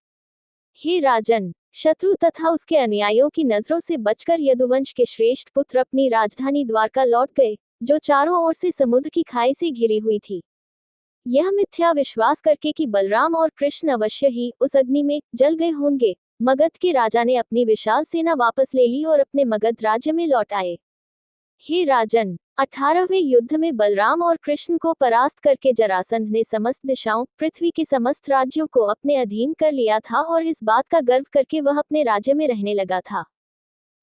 हे राजन, शत्रु तथा उसके अनुयायियों की नजरों से बचकर यदुवंश के श्रेष्ठ पुत्र अपनी राजधानी द्वारका लौट गए, जो चारों ओर से समुद्र की खाई से घिरी हुई थी। यह मिथ्या विश्वास करके कि बलराम और कृष्ण अवश्य ही उस अग्नि में जल गए होंगे, मगध के राजा ने अपनी विशाल सेना वापस ले ली और अपने मगध राज्य में लौट आए। हे राजन, 18वें युद्ध में बलराम और कृष्ण को परास्त करके जरासंध ने समस्त दिशाओं, पृथ्वी के समस्त राज्यों को अपने अधीन कर लिया था और इस बात का गर्व करके वह अपने राज्य में रहने लगा था।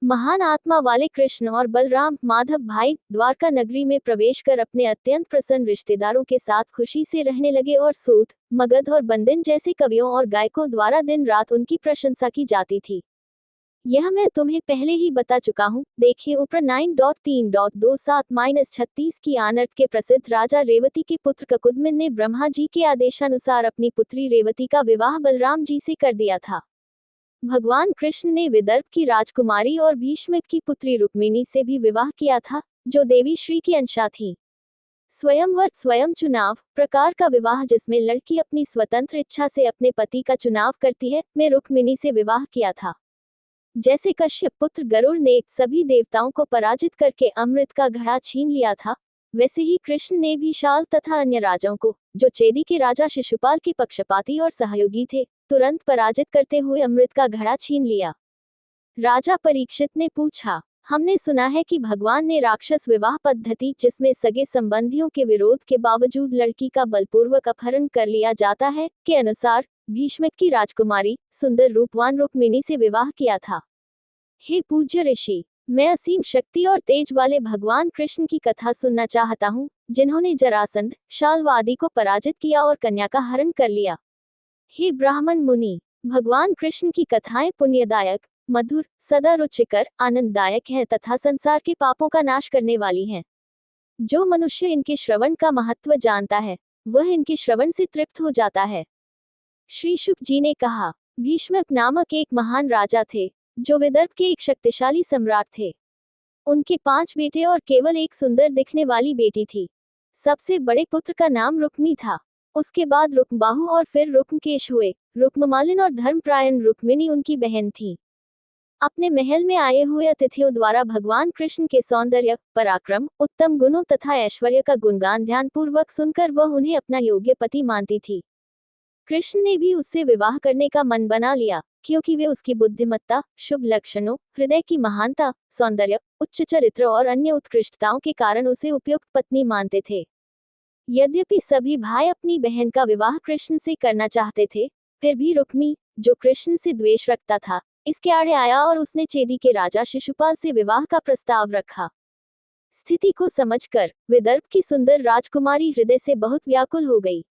महान आत्मा वाले कृष्ण और बलराम माधव भाई द्वारका नगरी में प्रवेश कर अपने अत्यंत प्रसन्न रिश्तेदारों के साथ खुशी से रहने लगे और सूत, मगध और बंदिन जैसे कवियों और गायकों द्वारा दिन रात उनकी प्रशंसा की जाती थी। यह मैं तुम्हें पहले ही बता चुका हूँ। देखिए ऊपर 9.3.27-36 की आनर्त के प्रसिद्ध राजा रेवती के पुत्र ककुदमिन ने ब्रह्मा जी के आदेशानुसार अपनी पुत्री रेवती का विवाह बलराम जी से कर दिया था। भगवान कृष्ण ने विदर्भ की राजकुमारी और भीष्मक की पुत्री रुक्मिणी से भी विवाह किया था, जो देवी श्री की अंशा थी। स्वयंवर स्वयं चुनाव प्रकार का विवाह जिसमें लड़की अपनी स्वतंत्र इच्छा से अपने पति का चुनाव करती है, में रुक्मिणी से विवाह किया था। जैसे कश्यप पुत्र गरुड़ ने सभी देवताओं को पराजित करके अमृत का घड़ा छीन लिया था, वैसे ही कृष्ण ने भी शाल तथा अन्य राजाओं को, जो चेदी के राजा शिशुपाल के पक्षपाती और सहयोगी थे, तुरंत पराजित करते हुए अमृत का घड़ा छीन लिया। राजा परीक्षित ने पूछा, हमने सुना है कि भगवान ने राक्षस विवाह पद्धति, जिसमें सगे संबंधियों के विरोध के बावजूद लड़की का बलपूर्वक अपहरण कर लिया जाता है, के अनुसार भीष्मक की राजकुमारी सुंदर रूपवान रुक्मिणी से विवाह किया था। हे पूज्य ऋषि, मैं असीम शक्ति और तेज वाले भगवान कृष्ण की कथा सुनना चाहता हूँ, जिन्होंने जरासंध, शाल्व आदि को पराजित किया और कन्या का हरण कर लिया। हे ब्राह्मण मुनि, भगवान कृष्ण की कथाएं पुण्यदायक, मधुर, सदा रुचिकर, आनंददायक है तथा संसार के पापों का नाश करने वाली हैं। जो मनुष्य इनके श्रवण का महत्व जानता है, वह इनके श्रवण से तृप्त हो जाता है। श्री शुक जी ने कहा, भीष्मक नामक एक महान राजा थे, जो विदर्भ के एक शक्तिशाली सम्राट थे। उनके 5 बेटे और केवल एक सुंदर दिखने वाली बेटी थी। सबसे बड़े पुत्र का नाम रुक्मी था। उसके बाद रुक्मबाहु और फिर रुक्मकेश हुए। रुक्ममालिन और धर्मप्रायण रुक्मिणी उनकी बहन थी। अपने महल में आए हुए अतिथियों द्वारा भगवान कृष्ण के सौंदर्य, पराक्रम, उत्तम गुणों तथा ऐश्वर्य का गुणगान ध्यानपूर्वक सुनकर वह उन्हें अपना योग्य पति मानती थी। कृष्ण ने भी उससे विवाह करने का मन बना लिया, क्योंकि वे उसकी बुद्धिमत्ता, शुभ लक्षणों, हृदय की महानता, सौंदर्य, उच्च चरित्र और अन्य उत्कृष्टताओं के कारण उसे उपयुक्त पत्नी मानते थे। यद्यपि सभी भाई अपनी बहन का विवाह कृष्ण से करना चाहते थे, फिर भी रुक्मी, जो कृष्ण से द्वेष रखता था, इसके आड़े आया और उसने चेदी के राजा शिशुपाल से विवाह का प्रस्ताव रखा। स्थिति को समझकर विदर्भ की सुंदर राजकुमारी हृदय से बहुत व्याकुल हो गई।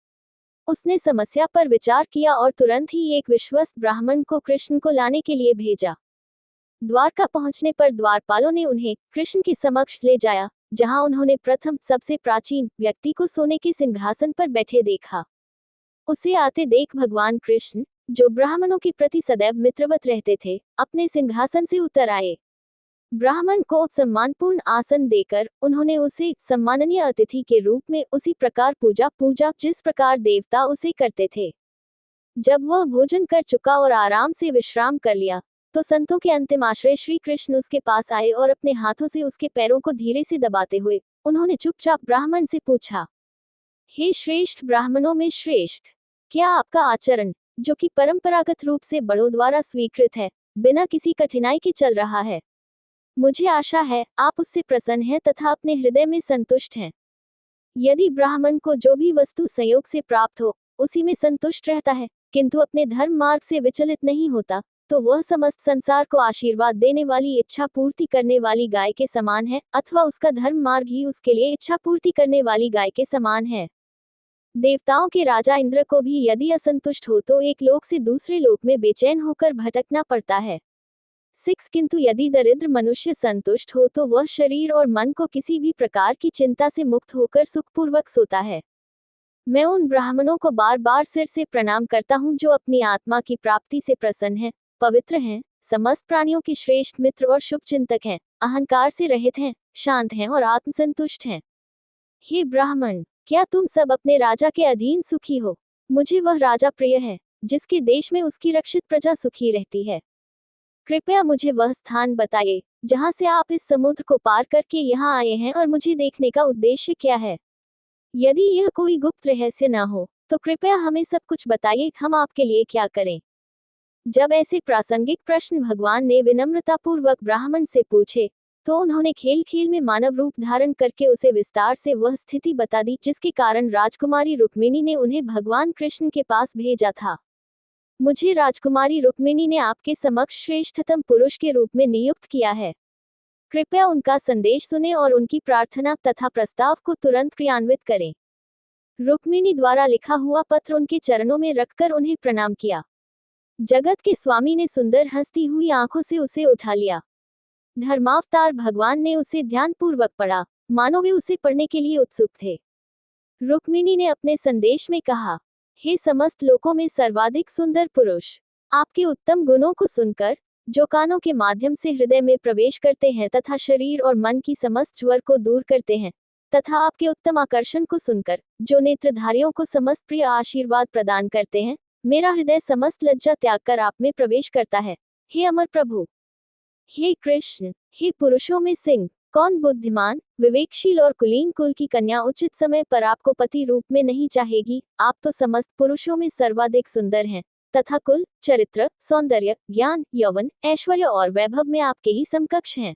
उसने समस्या पर विचार किया और तुरंत ही एक विश्वस्त ब्राह्मण को कृष्ण को लाने के लिए भेजा। द्वारका पहुंचने पर द्वारपालों ने उन्हें कृष्ण के समक्ष ले जाया, जहां उन्होंने प्रथम सबसे प्राचीन व्यक्ति को सोने के सिंहासन पर बैठे देखा। उसे आते देख भगवान कृष्ण, जो ब्राह्मणों के प्रति सदैव मित्रवत रहते थे, अपने सिंहासन से उतर आए। ब्राह्मण को सम्मानपूर्ण आसन देकर उन्होंने उसे सम्माननीय अतिथि के रूप में उसी प्रकार पूजा जिस प्रकार देवता उसे करते थे। जब वह भोजन कर चुका और आराम से विश्राम कर लिया, तो संतों के अंतिम आश्रय श्री कृष्ण उसके पास आए और अपने हाथों से उसके पैरों को धीरे से दबाते हुए उन्होंने चुपचाप ब्राह्मण से पूछा, हे श्रेष्ठ ब्राह्मणों में श्रेष्ठ, क्या आपका आचरण, जो कि परंपरागत रूप से बड़ों द्वारा स्वीकृत है, बिना किसी कठिनाई के चल रहा है? मुझे आशा है आप उससे प्रसन्न हैं तथा अपने हृदय में संतुष्ट हैं। यदि ब्राह्मण को जो भी वस्तु संयोग से प्राप्त हो, उसी में संतुष्ट रहता है, किंतु अपने धर्म मार्ग से विचलित नहीं होता, तो वह समस्त संसार को आशीर्वाद देने वाली इच्छा पूर्ति करने वाली गाय के समान है, अथवा उसका धर्म मार्ग ही उसके लिए इच्छा पूर्ति करने वाली गाय के समान है। देवताओं के राजा इंद्र को भी यदि असंतुष्ट हो तो एक लोक से दूसरे लोक में बेचैन होकर भटकना पड़ता है। 6 किंतु यदि दरिद्र मनुष्य संतुष्ट हो तो वह शरीर और मन को किसी भी प्रकार की चिंता से मुक्त होकर सुखपूर्वक सोता है। मैं उन ब्राह्मणों को बार बार सिर से प्रणाम करता हूँ जो अपनी आत्मा की प्राप्ति से प्रसन्न हैं, पवित्र हैं, समस्त प्राणियों के श्रेष्ठ मित्र और शुभ चिंतक हैं, अहंकार से रहित हैं, शांत हैं और आत्मसंतुष्ट हैं। हे ब्राह्मण, क्या तुम सब अपने राजा के अधीन सुखी हो? मुझे वह राजा प्रिय है, जिसके देश में उसकी रक्षित प्रजा सुखी रहती है। कृपया मुझे वह स्थान बताइए, जहां से आप इस समुद्र को पार करके यहाँ आए हैं और मुझे देखने का उद्देश्य क्या है। यदि यह कोई गुप्त रहस्य न हो, तो कृपया हमें सब कुछ बताइए, हम आपके लिए क्या करें। जब ऐसे प्रासंगिक प्रश्न भगवान ने विनम्रतापूर्वक ब्राह्मण से पूछे, तो उन्होंने खेल खेल में मानव रूप धारण करके उसे विस्तार से वह स्थिति बता दी जिसके कारण राजकुमारी रुक्मिणी ने उन्हें भगवान कृष्ण के पास भेजा था। मुझे राजकुमारी रुक्मिणी ने आपके समक्ष श्रेष्ठतम पुरुष के रूप में नियुक्त किया है। कृपया उनका संदेश सुने और उनकी प्रार्थना तथा प्रस्ताव को तुरंत क्रियान्वित करें। रुक्मिणी द्वारा लिखा हुआ पत्र उनके चरणों में रखकर उन्हें प्रणाम किया। जगत के स्वामी ने सुंदर हंसती हुई आंखों से उसे उठा लिया। धर्मावतार भगवान ने उसे ध्यानपूर्वक पढ़ा, मानो वे उसे पढ़ने के लिए उत्सुक थे। रुक्मिणी ने अपने संदेश में कहा, हे समस्त लोकों में सर्वाधिक सुंदर पुरुष, आपके उत्तम गुणों को सुनकर, जो कानों के माध्यम से हृदय में प्रवेश करते हैं तथा शरीर और मन की समस्त ज्वर को दूर करते हैं, तथा आपके उत्तम आकर्षण को सुनकर, जो नेत्रधारियों को समस्त प्रिय आशीर्वाद प्रदान करते हैं, मेरा हृदय समस्त लज्जा त्याग कर आप में प्रवेश करता है। हे अमर प्रभु, हे कृष्ण, हे पुरुषों में सिंह, कौन बुद्धिमान, विवेकशील और कुलीन कुल की कन्या उचित समय पर आपको पति रूप में नहीं चाहेगी? आप तो समस्त पुरुषों में सर्वाधिक सुंदर हैं, तथा कुल, चरित्र, सौंदर्य, ज्ञान, यौवन, ऐश्वर्य और वैभव में आपके ही समकक्ष हैं।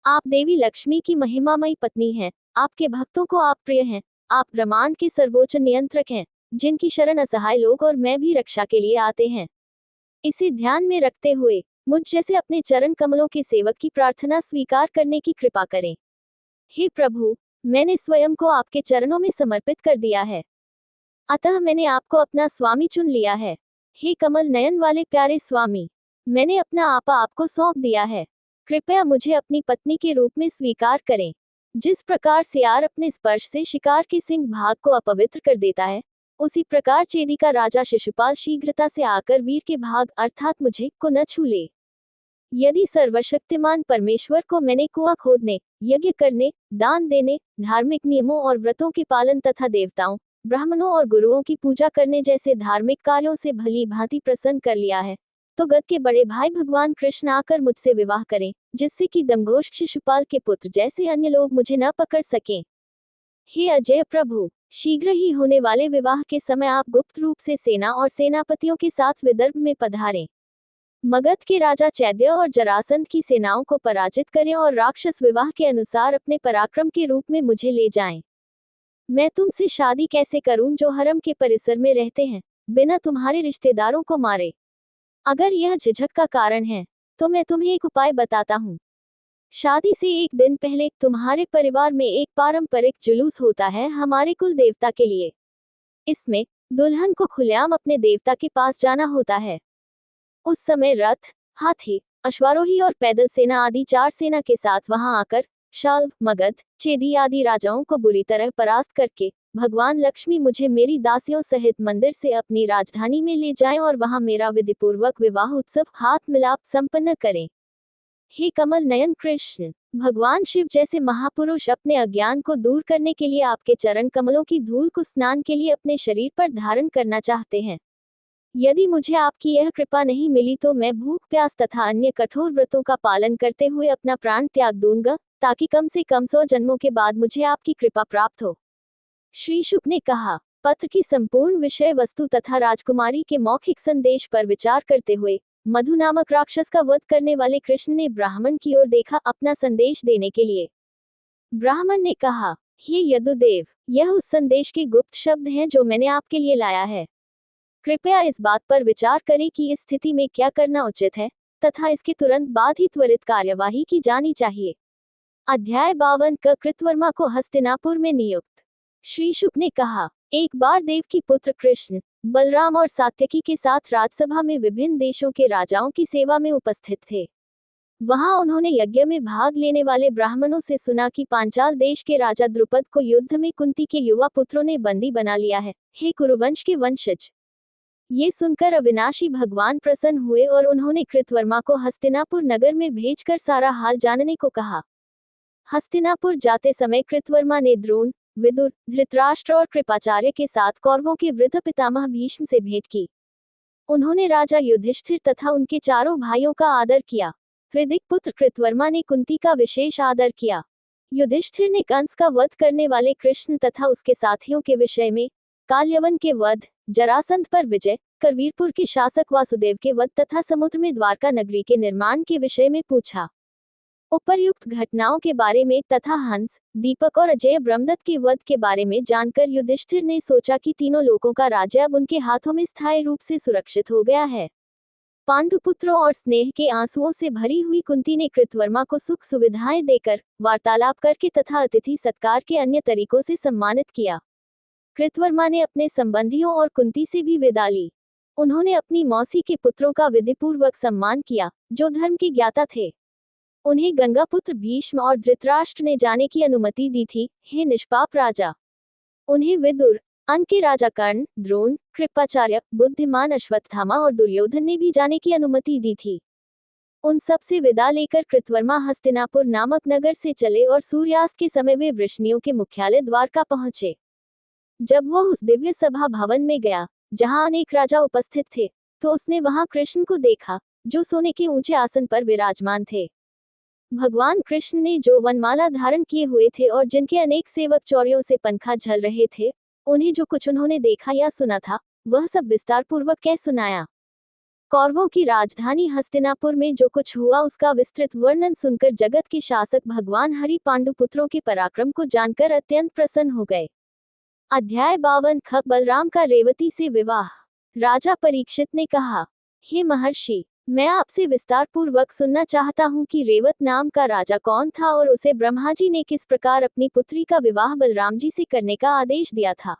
आप देवी लक्ष्मी की महिमामयी पत्नी हैं, आपके भक्तों को आप प्रिय हैं, आप ब्रह्मांड के सर्वोच्च नियंत्रक हैं, जिनकी शरण असहाय लोग और मैं भी रक्षा के लिए आते हैं। इसे ध्यान में रखते हुए मुझ जैसे अपने चरण कमलों के सेवक की प्रार्थना स्वीकार करने की कृपा करें। हे प्रभु, मैंने स्वयं को आपके चरणों में समर्पित कर दिया है, अतः मैंने आपको अपना स्वामी चुन लिया है। हे कमल नयन वाले प्यारे स्वामी, मैंने अपना आपा आपको सौंप दिया है, कृपया मुझे अपनी पत्नी के रूप में स्वीकार करें। जिस प्रकार सियार अपने स्पर्श से शिकार के सिंह भाग को अपवित्र कर देता है, उसी प्रकार चेदी का राजा शिशुपाल शीघ्रता से आकर वीर के भाग अर्थात मुझे को न छू ले। यदि सर्वशक्तिमान परमेश्वर को मैंने कुआं खोदने, यज्ञ करने, दान देने, धार्मिक नियमों और व्रतों के पालन तथा देवताओं, ब्राह्मणों और गुरुओं की पूजा करने जैसे धार्मिक कार्यों से भली भांति प्रसन्न कर लिया है, तो गद के बड़े भाई भगवान कृष्ण आकर मुझसे विवाह करें, जिससे कि दमघोष शिशुपाल के पुत्र जैसे अन्य लोग मुझे न पकड़ सकें। हे अजय प्रभु, शीघ्र ही होने वाले विवाह के समय आप गुप्त रूप से सेना और सेनापतियों के साथ विदर्भ में पधारें। मगध के राजा चैद्य और जरासंध की सेनाओं को पराजित करें और राक्षस विवाह के अनुसार अपने पराक्रम के रूप में मुझे ले जाएं। मैं तुमसे शादी कैसे करूं जो हरम के परिसर में रहते हैं, बिना तुम्हारे रिश्तेदारों को मारे? अगर यह झिझक का कारण है, तो मैं तुम्हें एक उपाय बताता हूँ। शादी से एक दिन पहले तुम्हारे परिवार में एक पारंपरिक जुलूस होता है हमारे कुल देवता के लिए। इसमें दुल्हन को खुलेआम अपने देवता के पास जाना होता है। उस समय रथ, हाथी, अश्वारोही और पैदल सेना आदि 4 सेना के साथ वहां आकर शाल्व, मगध, चेदी आदि राजाओं को बुरी तरह परास्त करके भगवान लक्ष्मी मुझे मेरी दासियों सहित मंदिर से अपनी राजधानी में ले जाएं और वहां मेरा विधिपूर्वक विवाह उत्सव हाथ मिलाप संपन्न करें। हे कमल नयन कृष्ण, भगवान शिव जैसे महापुरुष अपने अज्ञान को दूर करने के लिए आपके चरण कमलों की धूल को स्नान के लिए अपने शरीर पर धारण करना चाहते हैं। यदि मुझे आपकी यह कृपा नहीं मिली तो मैं भूख प्यास तथा अन्य कठोर व्रतों का पालन करते हुए अपना प्राण त्याग दूंगा, ताकि कम से कम 100 जन्मों के बाद मुझे आपकी कृपा प्राप्त हो। श्री शुक ने कहा। पत्र की संपूर्ण विषय वस्तु तथा राजकुमारी के मौखिक संदेश पर विचार करते हुए मधु नामक राक्षस का वध करने वाले कृष्ण ने ब्राह्मण की ओर देखा अपना संदेश देने के लिए। ब्राह्मण ने कहा, हे यदुदेव, यह उस संदेश के गुप्त शब्द हैं जो मैंने आपके लिए लाया है। कृपया इस बात पर विचार करें कि इस स्थिति में क्या करना उचित है, तथा इसके तुरंत बाद ही त्वरित कार्यवाही की जानी चाहिए। अध्याय 52 कृतवर्मा को हस्तिनापुर में नियुक्त। श्री शुक ने कहा, एक बार देव की पुत्र कृष्ण, बलराम और सात्यकी के साथ राजसभा में विभिन्न देशों के राजाओं की सेवा में उपस्थित थे। वहां उन्होंने यज्ञ में भाग लेने वाले ब्राह्मणों से सुना कि पांचाल देश के राजा द्रुपद को युद्ध में कुंती के युवा पुत्रों ने बंदी बना लिया है। हे कुरुवंश के वंशज, ये सुनकर अविनाशी भगवान प्रसन्न हुए और उन्होंने कृतवर्मा को हस्तिनापुर नगर में भेजकर सारा हाल जानने को कहा। हस्तिनापुर जाते समय कृतवर्मा ने द्रोण, विदुर, धृतराष्ट्र और कृपाचार्य के साथ कौरवों के वृद्ध पितामह भीष्म से भेंट की। उन्होंने राजा युधिष्ठिर तथा उनके चारों भाइयों का आदर किया। हृदिक पुत्र कृतवर्मा ने कुंती का विशेष आदर किया। युधिष्ठिर ने कंस का वध करने वाले कृष्ण तथा उसके साथियों के विषय में, काल्यवन के वध, जरासंध पर विजय, करवीरपुर के शासक वासुदेव के वध तथा समुद्र में द्वारका नगरी के निर्माण के विषय में पूछा। उपर्युक्त घटनाओं के बारे में तथा हंस, दीपक और अजय ब्रह्मदत्त के वध के बारे में जानकर युधिष्ठिर ने सोचा कि तीनों लोगों का राज्य अब उनके हाथों में स्थायी रूप से सुरक्षित हो गया है। पांडुपुत्रों और स्नेह के आंसुओं से भरी हुई कुंती ने कृतवर्मा को सुख सुविधाएं देकर, वार्तालाप करके तथा अतिथि सत्कार के अन्य तरीकों से सम्मानित किया। कृतवर्मा ने अपने संबंधियों और कुंती से भी विदा ली। उन्होंने अपनी मौसी के पुत्रों का विधिपूर्वक सम्मान किया, जो धर्म के ज्ञाता थे। उन्हें गंगापुत्र भीष्म और धृतराष्ट्र ने जाने की अनुमति दी थी। हे निष्पाप राजा! उन्हें विदुर, अन के राजा कर्ण, द्रोण, कृपाचार्य, बुद्धिमान अश्वत्थामा और दुर्योधन ने भी जाने की अनुमति दी थी। उन सब से विदा लेकर कृतवर्मा हस्तिनापुर नामक नगर से चले और सूर्यास्त के समय वे वृष्णियों के मुख्यालय द्वारका पहुंचे। जब वह उस दिव्य सभा भवन में गया, जहां अनेक राजा उपस्थित थे, तो उसने वहां कृष्ण को देखा, जो सोने के ऊंचे आसन पर विराजमान थे। भगवान कृष्ण ने जो वनमाला धारण किए हुए थे और जिनके अनेक सेवक चौड़ियों से पंखा झल रहे थे, उन्हें जो कुछ उन्होंने देखा या सुना था, वह सब विस्तार पूर्वक कह सुनाया। कौरवों की राजधानी हस्तिनापुर में जो कुछ हुआ उसका विस्तृत वर्णन सुनकर जगत के शासक भगवान हरि पांडुपुत्रों के पराक्रम को जानकर अत्यंत प्रसन्न हो गए। अध्याय 52 ख बलराम का रेवती से विवाह। राजा परीक्षित ने कहा, हे महर्षि, मैं आपसे विस्तार पूर्वक सुनना चाहता हूँ कि रेवत नाम का राजा कौन था और उसे ब्रह्मा जी ने किस प्रकार अपनी पुत्री का विवाह बलराम जी से करने का आदेश दिया था।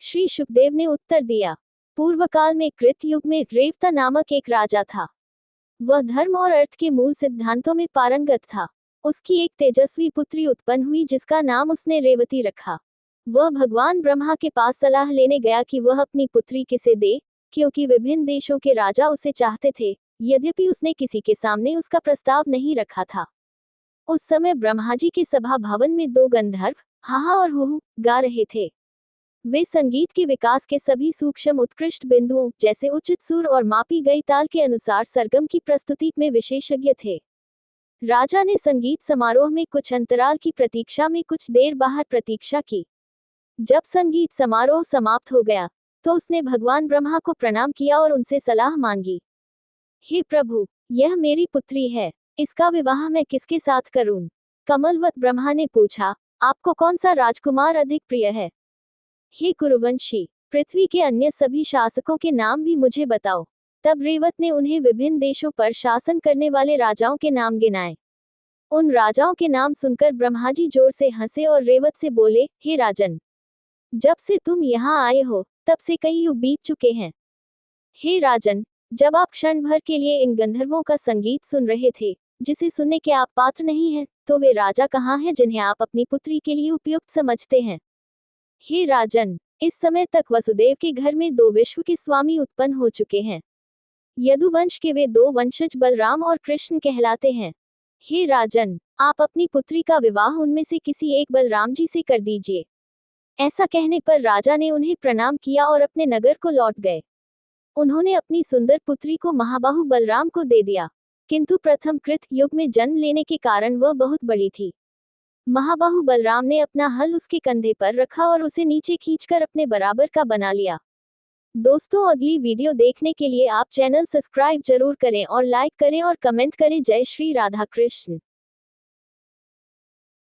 श्री शुकदेव ने उत्तर दिया, पूर्व काल में कृत युग में रेवता नामक एक राजा था। वह धर्म और अर्थ के मूल सिद्धांतों में पारंगत था। उसकी एक तेजस्वी पुत्री उत्पन्न हुई जिसका नाम उसने रेवती रखा। वह भगवान ब्रह्मा के पास सलाह लेने गया कि वह अपनी पुत्री किसे दे, क्योंकि विभिन्न देशों के राजा उसे चाहते थे, यद्यपि उसने किसी के सामने उसका प्रस्ताव नहीं रखा था। उस समय ब्रह्मा जी के सभा भवन में दो गंधर्व हाहा और हुहु गा रहे थे। वे संगीत के विकास के सभी सूक्ष्म उत्कृष्ट बिंदुओं जैसे उचित सुर और मापी गई ताल के अनुसार सरगम की प्रस्तुति में विशेषज्ञ थे। राजा ने संगीत समारोह में कुछ अंतराल की प्रतीक्षा में कुछ देर बाहर प्रतीक्षा की। जब संगीत समारोह समाप्त हो गया, तो उसने भगवान ब्रह्मा को प्रणाम किया और उनसे सलाह मांगी। हे प्रभु, यह मेरी पुत्री है, इसका विवाह मैं किसके साथ करूं? कमलवत ब्रह्मा ने पूछा, आपको कौन सा राजकुमार अधिक प्रिय है? हे कुरुवंशी, पृथ्वी के अन्य सभी शासकों के नाम भी मुझे बताओ। तब रेवत ने उन्हें विभिन्न देशों पर शासन करने वाले राजाओं के नाम गिनाए। उन राजाओं के नाम सुनकर ब्रह्मा जी जोर से हंसे और रेवत से बोले, हे राजन, जब से तुम यहाँ आए हो, तब से कई युग बीत चुके हैं। हे राजन, जब आप क्षण भर के लिए इन गंधर्वों का संगीत सुन रहे थे, जिसे सुनने के आप पात्र नहीं हैं, तो वे राजा कहाँ हैं जिन्हें आप अपनी पुत्री के लिए उपयुक्त समझते हैं? हे राजन, इस समय तक वसुदेव के घर में दो विश्व के स्वामी उत्पन्न हो चुके हैं। यदुवंश के वे दो वंशज बलराम और कृष्ण कहलाते हैं। हे राजन, आप अपनी पुत्री का विवाह उनमें से किसी एक बलराम जी से कर दीजिए। ऐसा कहने पर राजा ने उन्हें प्रणाम किया और अपने नगर को लौट गए। उन्होंने अपनी सुंदर पुत्री को महाबाहु बलराम को दे दिया, किंतु प्रथम कृत युग में जन्म लेने के कारण वह बहुत बड़ी थी। महाबाहु बलराम ने अपना हल उसके कंधे पर रखा और उसे नीचे खींचकर अपने बराबर का बना लिया। दोस्तों, अगली वीडियो देखने के लिए आप चैनल सब्सक्राइब जरूर करें और लाइक करें और कमेंट करें। जय श्री राधा कृष्ण।